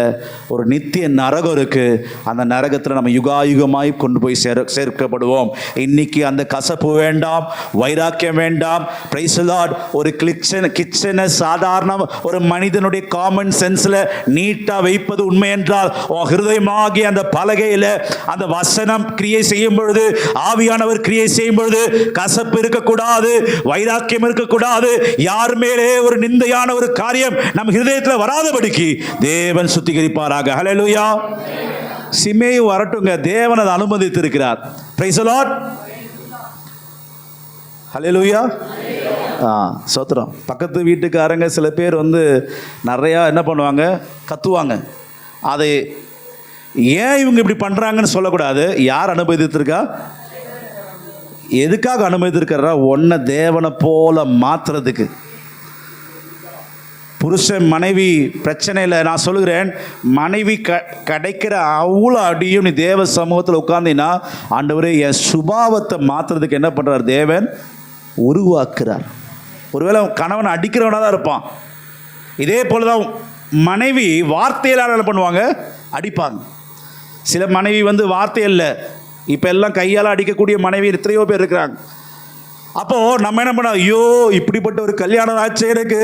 ஒரு நித்திய நரகம் இருக்குது. அந்த நரகத்தில் நம்ம யுகாயுகமாய் கொண்டு போய் சேர்க்கப்படுவோம். இன்னைக்கு அந்த கசப்பு வேண்டாம், வைராக்கியம் வேண்டாம். Price the Lord. ஒரு கிச்சனை சாதாரண ஒரு மனிதனுடைய காமன் சென்ஸில் நீட்டாக வைப்பது உண்மை என்றால், ஹிருதயமாகிய அந்த பலகையில் அந்த வசனம் கிரியை செய்யும் பொழுது, ஆவியானவர் கிரியை செய்யும் பொழுது கசப்பு இருக்கக்கூடாது, வைராக்கியம் இருக்கக்கூடாது. யார் மேலே ஒரு நிந்தையான ஒரு காரியம் நம் ஹிருதயத்தில் வராதபடி தேவன் சுத்திகரிப்பாராக. ஹல்லேலூயா! சிமேயு வரட்டுங்க, தேவன் அதை அனுமதித்து இருக்கிறார். Praise the Lord. ஹல்லேலூயா! சோத்திரம். பக்கத்து வீட்டுக்காரங்க சில பேர் நிறையா என்ன பண்ணுவாங்க, கத்துவாங்க. அதை ஏன் இவங்க இப்படி பண்ணுறாங்கன்னு சொல்லக்கூடாது. யார் அனுமதித்திருக்கா? எதுக்காக அனுமதித்திருக்கிறா? ஒன்றை தேவனை போல மாற்றுறதுக்கு. புருஷன் மனைவி பிரச்சனையில் நான் சொல்லுகிறேன், மனைவி கிடைக்கிற அவ்வளோ அடியும் நீ தேவ சமூகத்தில் உட்கார்ந்தீங்கன்னா, ஆண்டவரே என் சுபாவத்தை மாற்றுறதுக்கு என்ன பண்ணுறார்? தேவன் உருவாக்குறார். ஒருவேளை கணவன் அடிக்கிறவனாக தான் இருப்பான். இதே போல தான் மனைவி வார்த்தையில் என்ன பண்ணுவாங்க? அடிப்பாங்க. சில மனைவி வார்த்தை இல்லை, இப்போ எல்லாம் கையால் அடிக்கக்கூடிய மனைவி எத்தனையோ பேர் இருக்கிறாங்க. அப்போது நம்ம என்ன பண்ணோம்? ஐயோ, இப்படிப்பட்ட ஒரு கல்யாணம் ஆச்சு எனக்கு,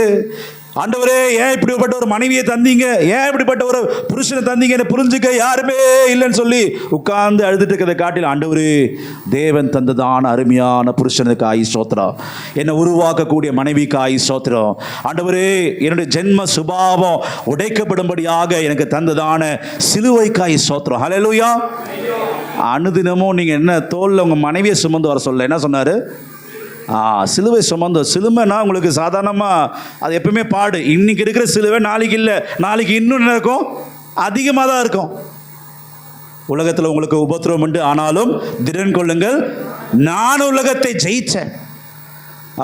ஆண்டவரே ஏன் இப்படிப்பட்ட ஒரு மனைவியை தந்தீங்க, ஏன் இப்படிப்பட்ட ஒரு புருஷனை தந்தீங்கன்னு புரிஞ்சுக்க யாருமே இல்லைன்னு சொல்லி உட்கார்ந்து அழுதுட்டு இருக்கிறத காட்டில், ஆண்டவரே தேவன் தந்ததான அருமையான புருஷனுக்கு ஆயி ஸ்தோத்திரம், என்னை உருவாக்கக்கூடிய மனைவிக்கு ஆயி ஸ்தோத்திரம், ஆண்டவரே என்னுடைய ஜென்ம சுபாவம் உடைக்கப்படும்படியாக எனக்கு தந்ததான சிலுவைக்கு ஆயி ஸ்தோத்திரம். ஹல்லேலூயா! அனுதினமும் நீங்கள் என்ன தோளில் உங்கள் மனைவியை சுமந்து வர சொல்ல என்ன சொன்னார்? சிலுவை சுமந்தோம். சிலுவைனா உங்களுக்கு சாதாரணமாக அது எப்பவுமே பாடு. இன்னைக்கு இருக்கிற சிலுவை நாளைக்கு இல்லை, நாளைக்கு இன்னும் என்ன இருக்கும்? அதிகமாக தான் இருக்கும். உலகத்தில் உங்களுக்கு உபத்திரவம் உண்டு, ஆனாலும் திடன் கொள்ளுங்கள், நான் உலகத்தை ஜெயிச்சேன்.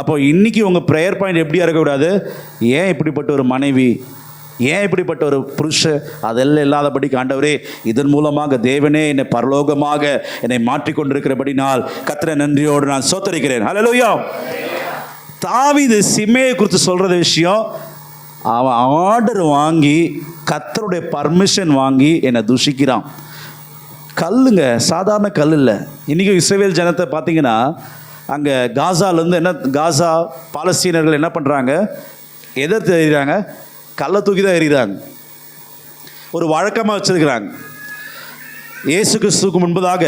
அப்போ இன்னைக்கு உங்கள் ப்ரேயர் பாயிண்ட் எப்படியா இருக்கக்கூடாது? ஏன் இப்படிப்பட்ட ஒரு மனைவி, ஏன் இப்படிப்பட்ட ஒரு புருஷன், அதெல்லாம் இல்லாதபடிக்கு ஆண்டவரே இதன் மூலமாக தேவனே என்னை பரலோகமாக என்னை மாற்றிக்கொண்டிருக்கிறபடினால் கர்த்தரை நன்றியோடு நான் ஸ்தோத்திரிக்கிறேன். ஹல்லேலூயா! தாவீது சிமேயை குறித்து சொல்கிற விஷயம், அவன் ஆர்டர் வாங்கி கர்த்தருடைய பர்மிஷன் வாங்கி என்னை தூஷிக்கிறான். கல்லுங்க, சாதாரண கல் இல்லை. இன்றைக்கி இஸ்ரவேல் ஜனத்தை பார்த்தீங்கன்னா, அங்கே காசாலேருந்து காசா பாலஸ்தீனர்கள் என்ன பண்ணுறாங்க? எதிர்த்து எறிகிறாங்க, கல்லை தூக்கி தான் எறிகிறாங்க. ஒரு வழக்கமாக வச்சுருக்கிறாங்க. இயேசு கிறிஸ்துவுக்கு முன்பதாக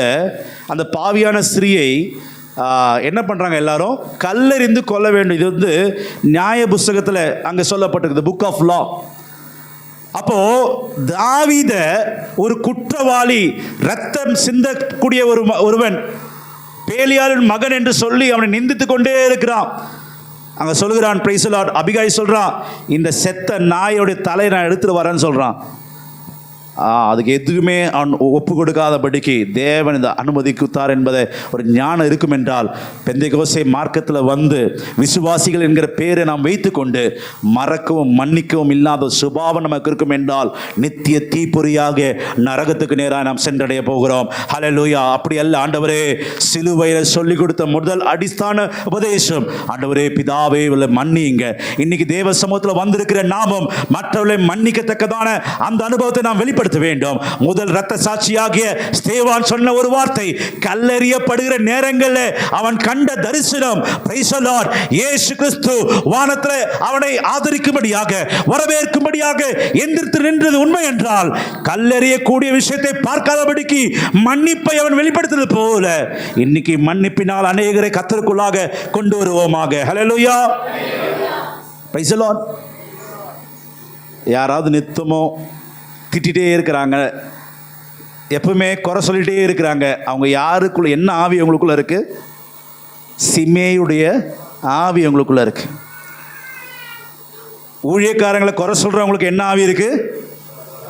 அந்த பாவியான ஸ்திரீயை என்ன பண்ணுறாங்க? எல்லாரும் கல்லெறிந்து கொல்ல வேண்டும். இது நியாய புஸ்தகத்தில் அங்கே சொல்லப்பட்டிருக்குது, புக் ஆஃப் லா. அப்போது தாவீத ஒரு குற்றவாளி, ரத்தம் சிந்தக்கூடிய ஒருவன், பேலியாளின் மகன் என்று சொல்லி அவனை நிந்தித்து கொண்டே இருக்கிறான். அங்கே சொல்கிறான், பிரைஸ் தி லார்ட், அபிகாய் சொல்கிறான், இந்த செத்த நாயோடைய தலையை நான் எடுத்துட்டு வரேன்னு சொல்கிறான். அதுக்கு எதுவுமே அவன் ஒப்பு கொடுக்காதபடிக்கு தேவன் இந்த அனுமதி கொடுத்தார் என்பதை ஒரு ஞானம் இருக்கும் என்றால் பெந்தெகோஸ்தே மார்க்கத்தில் வந்து விசுவாசிகள் என்கிற பேரை நாம் வைத்துக்கொண்டு மறக்கவும் மன்னிக்கவும் இல்லாத சுபாவம் நமக்கு இருக்கும் என்றால் நித்திய தீப்பொறியாக நரகத்துக்கு நேராக நாம் சென்றடைய போகிறோம். ஹல்லேலூயா. அப்படி அல்ல ஆண்டவரே, சிலுவையில் சொல்லிக் கொடுத்த முதல் அடிஸ்தான உபதேசம், ஆண்டவரே பிதாவே மன்னிங்க. இன்னைக்கு தேவ சமூகத்தில் வந்திருக்கிற நாமும் மற்றவர்களை மன்னிக்கத்தக்கதான அந்த அனுபவத்தை நாம் வெளிப்படுத்த வேண்டும். முதல் இரத்த சாட்சியாகிய ஸ்தேவான் சொன்ன ஒரு வார்த்தை, கல்லெறியப்படுகிற நேரங்களில் அவன் கண்ட தரிசனம், பிரைஸ் தி லார்ட், இயேசு கிறிஸ்து வானத்தில் அவனை ஆதரிக்கும்படியாக வரவேற்கும்படியாக எந்திரித்து நின்றது உண்மை என்றால், கல்லெறியக்கூடிய விஷயத்தை பார்க்காதபடிக்கு மன்னிப்பை அவன் வெளிப்படுத்துவது போல இன்னைக்கு மன்னிப்பினால் அநேகரை கர்த்தருக்குள்ளாக கொண்டு வருவோமாக. ஹல்லேலூயா. Praise the Lord. யாராவது நித்தமோ திட்டிகிட்டே இருக்கிறாங்க, எப்பவுமே குறை சொல்லிகிட்டே இருக்கிறாங்க, அவங்க யாருக்குள்ள என்ன ஆவி அவங்களுக்குள்ள இருக்கு? சிமேயுடைய ஆவி அவங்களுக்குள்ள இருக்கு. ஊழியக்காரங்களை குறை சொல்றவங்களுக்கு என்ன ஆவி இருக்கு?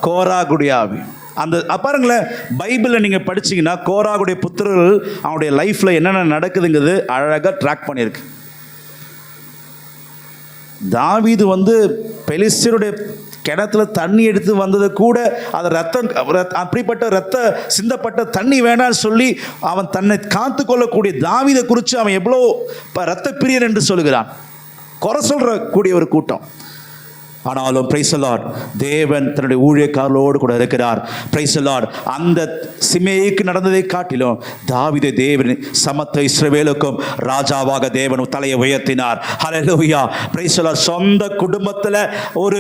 கோராகுடைய ஆவி. அந்த பாருங்களேன், பைபிளில் நீங்கள் படிச்சீங்கன்னா கோராகுடைய புத்திரர்கள் அவனுடைய லைஃப்பில் என்னென்ன நடக்குதுங்கிறது அழகாக ட்ராக் பண்ணியிருக்கு. தாவீது பெலிஸ்தருடைய கிணத்துல தண்ணி எடுத்து வந்தது கூட அது ரத்தம், அப்படிப்பட்ட ரத்த சிந்தப்பட்ட தண்ணி வேணான்னு சொல்லி அவன் தன்னை காத்து கொள்ளக்கூடிய தாவீதை குறித்து அவன் எவ்வளோ ரத்த பிரியன் என்று சொல்லுகிறான். குறை சொல்ற கூடிய ஒரு கூட்டம். ஆனாலும் பிரைஸ் தி லார்ட், தேவன் தன்னுடைய ஊழியக்காரர்களோடு கூட இருக்கிறார். Praise the Lord. அந்த சிமேய்க்கு நடந்ததை காட்டிலும் தாவீதை தேவன் சமத்த இஸ்ரவேலுக்கும் ராஜாவாக தேவன் தலையை உயர்த்தினார். ஹல்லேலூயா. Praise the Lord. சொந்த குடும்பத்தில் ஒரு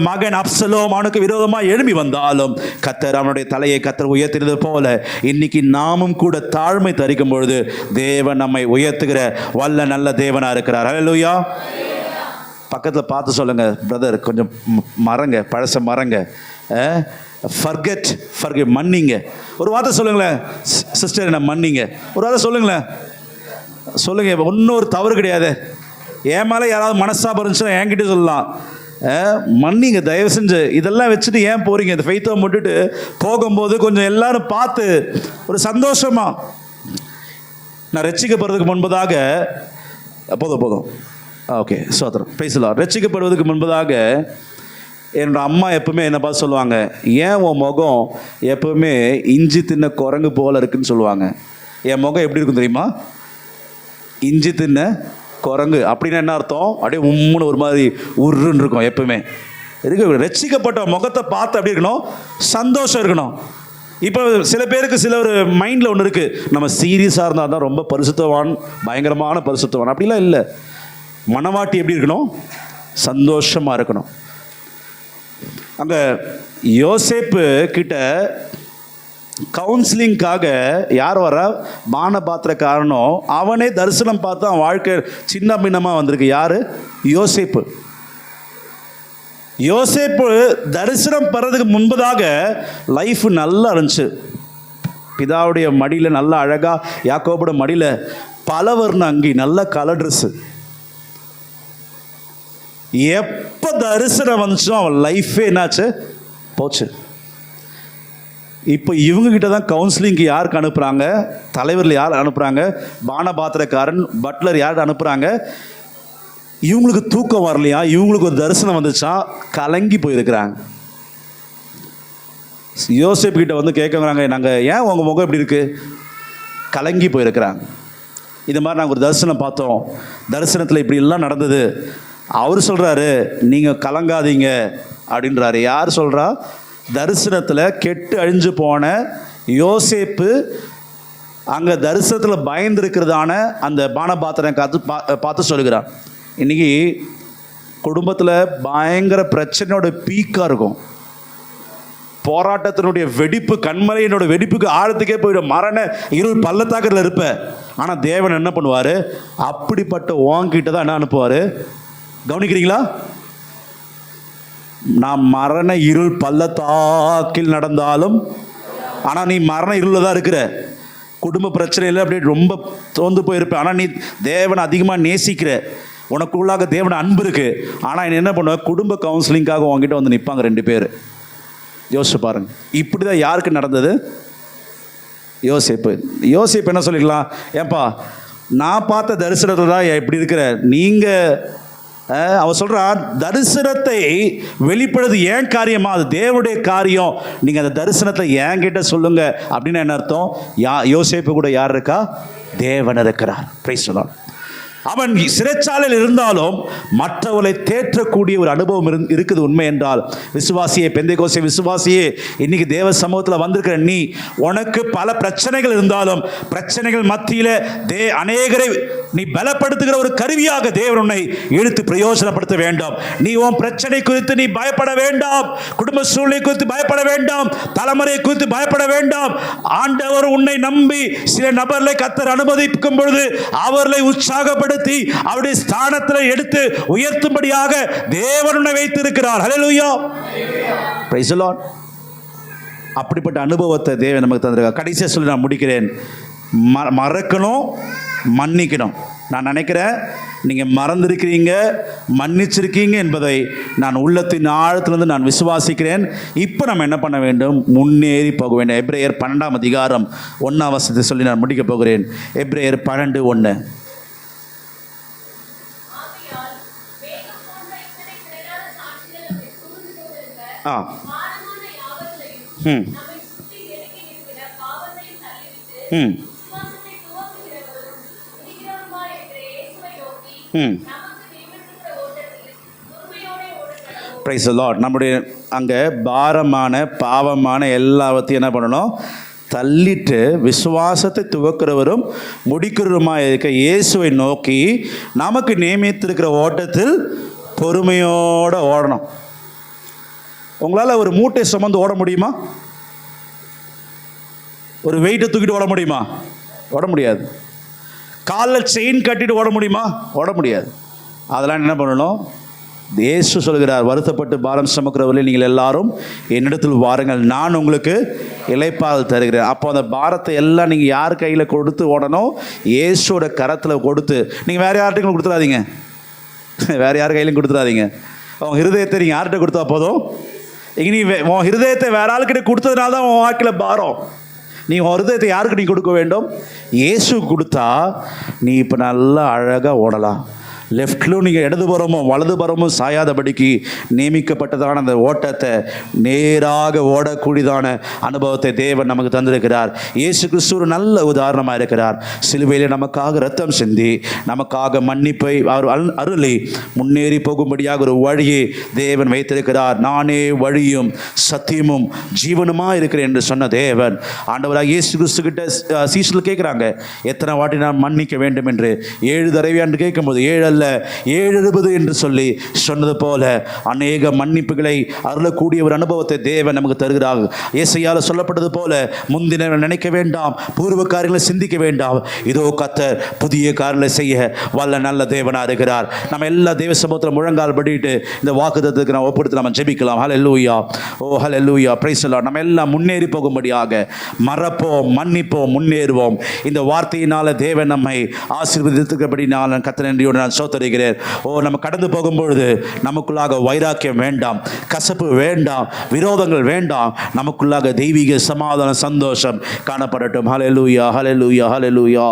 மகன் அப்சலோம் அவனுக்கு விரோதமாக எழும்பி வந்தாலும் கர்த்தர் அவனுடைய தலையை கர்த்தர் உயர்த்தினது போல இன்னைக்கு நாமும் கூட தாழ்மை தரிக்கும் பொழுது தேவன் நம்மை உயர்த்துகிற வல்ல நல்ல தேவனாக இருக்கிறார். ஹல்லேலூயா. பக்கத்தில் பார்த்து சொல்லுங்க, பிரதர் கொஞ்சம் மறங்க, பழச மறங்க, ஃபர்கெட், மன்னிங்க. ஒரு வார்த்தை சொல்லுங்களேன், சிஸ்டர் என்ன மன்னிங்க. ஒரு வார்த்தை சொல்லுங்களேன், சொல்லுங்க. இன்னொரு தவறு கிடையாது. என் மேலே யாராவது மனஸ்தாபம் இருந்துச்சுன்னா என்கிட்ட சொல்லலாம், மன்னிங்க தயவு செஞ்சு. இதெல்லாம் வச்சுட்டு ஏன் போறீங்க? இந்த ஃபெய்த்தை முட்டுட்டு போகும்போது கொஞ்சம் எல்லாரும் பார்த்து ஒரு சந்தோஷமா. நான் ரட்சிக்கப்படுறதுக்கு முன்பதாக போதும் ஓகே சோதரம் பேசலாம். ரட்சிக்கப்படுவதற்கு முன்பதாக என்னோட அம்மா எப்பவுமே என்ன பார்த்து சொல்லுவாங்க, ஏன் உன் முகம் எப்பவுமே இஞ்சி தின்ன குரங்கு போல இருக்குன்னு சொல்லுவாங்க. என் முகம் எப்படி இருக்கும் தெரியுமா? இஞ்சி தின்ன குரங்கு. அப்படின்னா என்ன அர்த்தம்? அப்படியே உம்முன்னு ஒரு மாதிரி உருன்னு இருக்கும் எப்பவுமே. இருக்கு ரட்சிக்கப்பட்ட முகத்தை பார்த்து அப்படி இருக்கணும், சந்தோஷம் இருக்கணும். இப்போ சில பேருக்கு சில ஒரு மைண்டில் ஒன்று இருக்குது, நம்ம சீரியஸாக இருந்தால் தான் ரொம்ப பரிசுத்தவான், பயங்கரமான பரிசுத்தவான். அப்படிலாம் இல்லை. மனவாட்டி எப்படி இருக்கணும்? சந்தோஷமாக இருக்கணும். அங்கே யோசேப்பு கிட்ட கவுன்சிலிங்காக யார் வர? பானபாத்திரக்காரனும் அவனே தரிசனம் பார்த்து அவன் வாழ்க்கை சின்ன பின்னமாக வந்திருக்கு. யார்? யோசேப்பு. யோசேப்பு தரிசனம் பெறதுக்கு முன்பதாக லைஃப் நல்லா இருந்துச்சு. பிதாவுடைய மடியில் நல்லா அழகாக, யாக்கோபோட மடியில் பலவர்ண அங்கி, நல்ல கலர் ட்ரெஸ்ஸு. எப்போ தரிசனம் வந்துச்சோ அவன் லைஃபே என்னாச்சு? போச்சு. இப்போ இவங்ககிட்ட தான் கவுன்சிலிங்க்கு யாருக்கு அனுப்புகிறாங்க? தலைவரில் யார் அனுப்புகிறாங்க? பானபாத்திரக்காரன், பட்லர் யார் அனுப்புகிறாங்க? இவங்களுக்கு தூக்கம் வரலையா? இவங்களுக்கு ஒரு தரிசனம் வந்துச்சா? கலங்கி போயிருக்கிறாங்க. யோசேப்பு கிட்ட கேட்குறாங்க, நாங்கள் ஏன் உங்கள் முகம் எப்படி இருக்குது? கலங்கி போயிருக்கிறாங்க. இது மாதிரி நாங்கள் ஒரு தரிசனம் பார்த்தோம், தரிசனத்தில் இப்படிலாம் நடந்தது. அவர் சொல்கிறாரு, நீங்கள் கலங்காதீங்க அப்படின்றாரு. யார் சொல்கிறா? தரிசனத்தில் கெட்டு அழிஞ்சு போன யோசேப்பு அங்கே தரிசனத்தில் பயந்துருக்கிறதான அந்த பானபாத்திரம் பார்த்து சொல்லுகிறான். இன்றைக்கி குடும்பத்தில் பயங்கர பிரச்சனையோட பீக்காக இருக்கும். போராட்டத்தினுடைய வெடிப்பு, கண்மலையினோட வெடிப்புக்கு ஆழத்துக்கே போயிடும். மரண இருள் பள்ளத்தாக்கத்தில் இருப்ப. ஆனால் தேவன் என்ன பண்ணுவார்? அப்படிப்பட்ட வாங்கிட்ட தான் என்ன அனுப்புவார்? கவனிக்கிறீங்களா? நான் மரண இருள் பள்ளத்தாக்கில் நடந்தாலும், ஆனால் நீ மரண இருளில் தான் இருக்கிற. குடும்ப பிரச்சனையில் அப்படியே ரொம்ப தோந்து போயிருப்பேன். ஆனால் நீ தேவனை அதிகமாக நேசிக்கிற, உனக்குள்ளாக தேவனை அன்பு இருக்கு. ஆனால் என்ன பண்ணுவேன்? குடும்ப கவுன்சிலிங்காக உங்ககிட்ட வந்து நிற்பாங்க 2 பேர். யோசிச்சு பாருங்க. இப்படி தான் யாருக்கு நடந்தது? யோசேப்பு என்ன சொல்லிக்கலாம், ஏன்பா நான் பார்த்த தரிசனத்தில் தான் இப்படி இருக்கிற நீங்கள். அவன் சொல்கிறான், தரிசனத்தை வெளிப்படுது ஏன் காரியமா? அது தேவனுடைய காரியம். நீங்கள் அந்த தரிசனத்தை என்கிட்ட சொல்லுங்க அப்படின்னு என்ன அர்த்தம்? யோசேப்பு கூட யார் இருக்கா? தேவன் இருக்கிறார். Praise the Lord. அவன் சிறைச்சாலையில் இருந்தாலும் மற்றவர்களை தேற்றக்கூடிய ஒரு அனுபவம் இருக்குது. உண்மை என்றால் விசுவாசியே, பெந்தைக்கோஸ்தே விசுவாசியே, இன்னைக்கு தேவ சமூகத்தில் வந்திருக்கிற நீ, உனக்கு பல பிரச்சனைகள் இருந்தாலும் பிரச்சனைகள் மத்தியில் அநேகரை நீ பலப்படுத்துகிற ஒரு கருவியாக தேவன் உன்னை இழுத்து பிரயோஜனப்படுத்த வேண்டும். நீ உன் பிரச்சனை குறித்து நீ பயப்பட வேண்டாம். குடும்ப சூழ்நிலை குறித்து பயப்பட வேண்டாம். தலைமுறை குறித்து பயப்பட வேண்டாம். ஆண்டவர் உன்னை நம்பி சில நபர்களை கர்த்தர் அனுமதிக்கும் பொழுது அவர்களை உற்சாகப்படுத்த அவருடைய ஸ்தானத்தில் எடுத்து உயர்த்தும்படியாக தேவன் உன்னை வைத்திருக்கிறார். ஹல்லேலூயா, பிரைஸ் தி லார்ட். அப்படிப்பட்ட அனுபவத்தை தேவன் நமக்கு தந்திருக்கார். கடைசியாக சொல்லி நான் முடிக்கிறேன். மறக்கணும், மன்னிக்கணும். நான் நினைக்கிறேன் நீங்கள் மறந்திருக்கிறீங்க, மன்னிச்சிருக்கீங்க என்பதை நான் உள்ளத்தின் ஆழத்திலிருந்து நான் விசுவாசிக்கிறேன். இப்போ நம்ம என்ன பண்ண வேண்டும்? முன்னேறி போக வேண்டும். எபிரேயர் 12ஆம் அதிகாரம் 1ஆம் வசனத்தை சொல்லி நான் முடிக்க போகிறேன். எபிரேயர் 12:1. Price the Lord. நம்முடைய அங்கே பாரமான பாவமான எல்லாவற்றையும் என்ன பண்ணணும்? தள்ளிட்டு விசுவாசத்தை துவக்கிறவரும் முடிக்கிறவருமாக இருக்க இயேசுவை நோக்கி நமக்கு நியமித்திருக்கிற ஓட்டத்தில் பொறுமையோடு ஓடணும். உங்களால் ஒரு மூட்டை சுமந்து ஓட முடியுமா? ஒரு வெயிட்டை தூக்கிட்டு ஓட முடியுமா? ஓட முடியாது. காலில் செயின் கட்டிட்டு ஓட முடியுமா? ஓட முடியாது. அதெல்லாம் என்ன பண்ணணும்? இயேசு சொல்கிறார், வருத்தப்பட்டு பாரம் சுமக்கிறவர்களே நீங்கள் எல்லாரும் என்னிடத்தில் வாருங்கள், நான் உங்களுக்கு இளைப்பாறுதல் தருகிறேன். அப்போ அந்த பாரத்தை எல்லாம் நீங்கள் யார் கையில் கொடுத்து ஓடணும்? இயேசுவோட கரத்தில் கொடுத்து. நீங்கள் வேறு யார்கிட்டையும் கொடுத்துடாதீங்க. வேறு யார் கையிலையும் கொடுத்துடாதீங்க. உங்கள் ஹிருதயத்தை நீங்கள் யார்கிட்ட கொடுத்தா போதும்? இங்கே நீ உன் ஹிருதயத்தை வேற ஆளுக்கிட்ட கொடுத்ததுனால தான் உன் வாழ்க்கையில் பாரம். நீ உன் ஹிருதயத்தை யாருக்கு நீ கொடுக்க வேண்டும்? இயேசு கொடுத்தா நீ இப்போ நல்லா அழகாக ஓடலாம். லெஃப்ட்லும் நீங்கள் இடதுபுறமும் வலதுபுறமும் சாயாதபடிக்கு நியமிக்கப்பட்டதான அந்த ஓட்டத்தை நேராக ஓடக்கூடியதான அனுபவத்தை தேவன் நமக்கு தந்திருக்கிறார். இயேசு கிறிஸ்து ஒரு நல்ல உதாரணமாக இருக்கிறார். சிலுவையில் நமக்காக ரத்தம் சிந்தி நமக்காக மன்னிப்பை அவர் அருளி முன்னேறி போகும்படியாக ஒரு வழியை தேவன் வைத்திருக்கிறார். நானே வழியும் சத்தியமும் ஜீவனுமாக இருக்கிறேன் என்று சொன்ன தேவன் ஆண்டவராக இயேசு கிறிஸ்து கிட்ட சீஷர்கள் கேட்குறாங்க, எத்தனை வாட்டி நான் மன்னிக்க வேண்டும் என்று. 7 தடவை என்று கேட்கும்போது 7 அல்ல 7 என்று சொல்லி சொன்னது போல அநேக மன்னிப்புகளை அருளக்கூடிய ஒரு அனுபவத்தை தேவன் நமக்கு தருகிறார். ஏசாயால சொல்லப்பட்டது போல முந்தின நினைக்க வேண்டாம், பூர்வ காரியங்களை சிந்திக்க வேண்டாம், இதோ கர்த்தர் புதிய காரியங்களை செய்ய வல்ல நல்ல தேவனாக இருக்கிறார். நம்ம எல்லா தேவ சமூகத்தில் முழங்கால் படிட்டு இந்த வாக்குத்தத்தத்துக்கு நம்ம ஒப்படுத்தி நம்ம ஜெபிக்கலாம். ஹல்லேலூயா, ஓ ஹல்லேலூயா, பிரைஸ் தி லார்ட். நம்ம எல்லாம் முன்னேறி போகும்படியாக மறப்போம், மன்னிப்போம், முன்னேறுவோம். இந்த வார்த்தையினால தேவன் நம்மை ஆசீர்வதித்திருக்கிறபடினால் கர்த்தர் நன்றியோடு நான் தருகிறேன். நம்ம கடந்து போகும்பொழுது நமக்குள்ளாக வைராக்கியம் வேண்டாம், கசப்பு வேண்டாம், விரோதங்கள் வேண்டாம். நமக்குள்ளாக தெய்வீக சமாதான சந்தோஷம் காணப்படட்டும். ஹல்லேலூயா, ஹல்லேலூயா, ஹல்லேலூயா.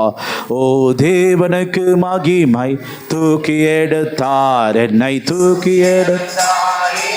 ஓ தேவனுக்கு மகிமை, தூக்கி எடுத்தார் என்னை, தூக்கி எடுத்தார்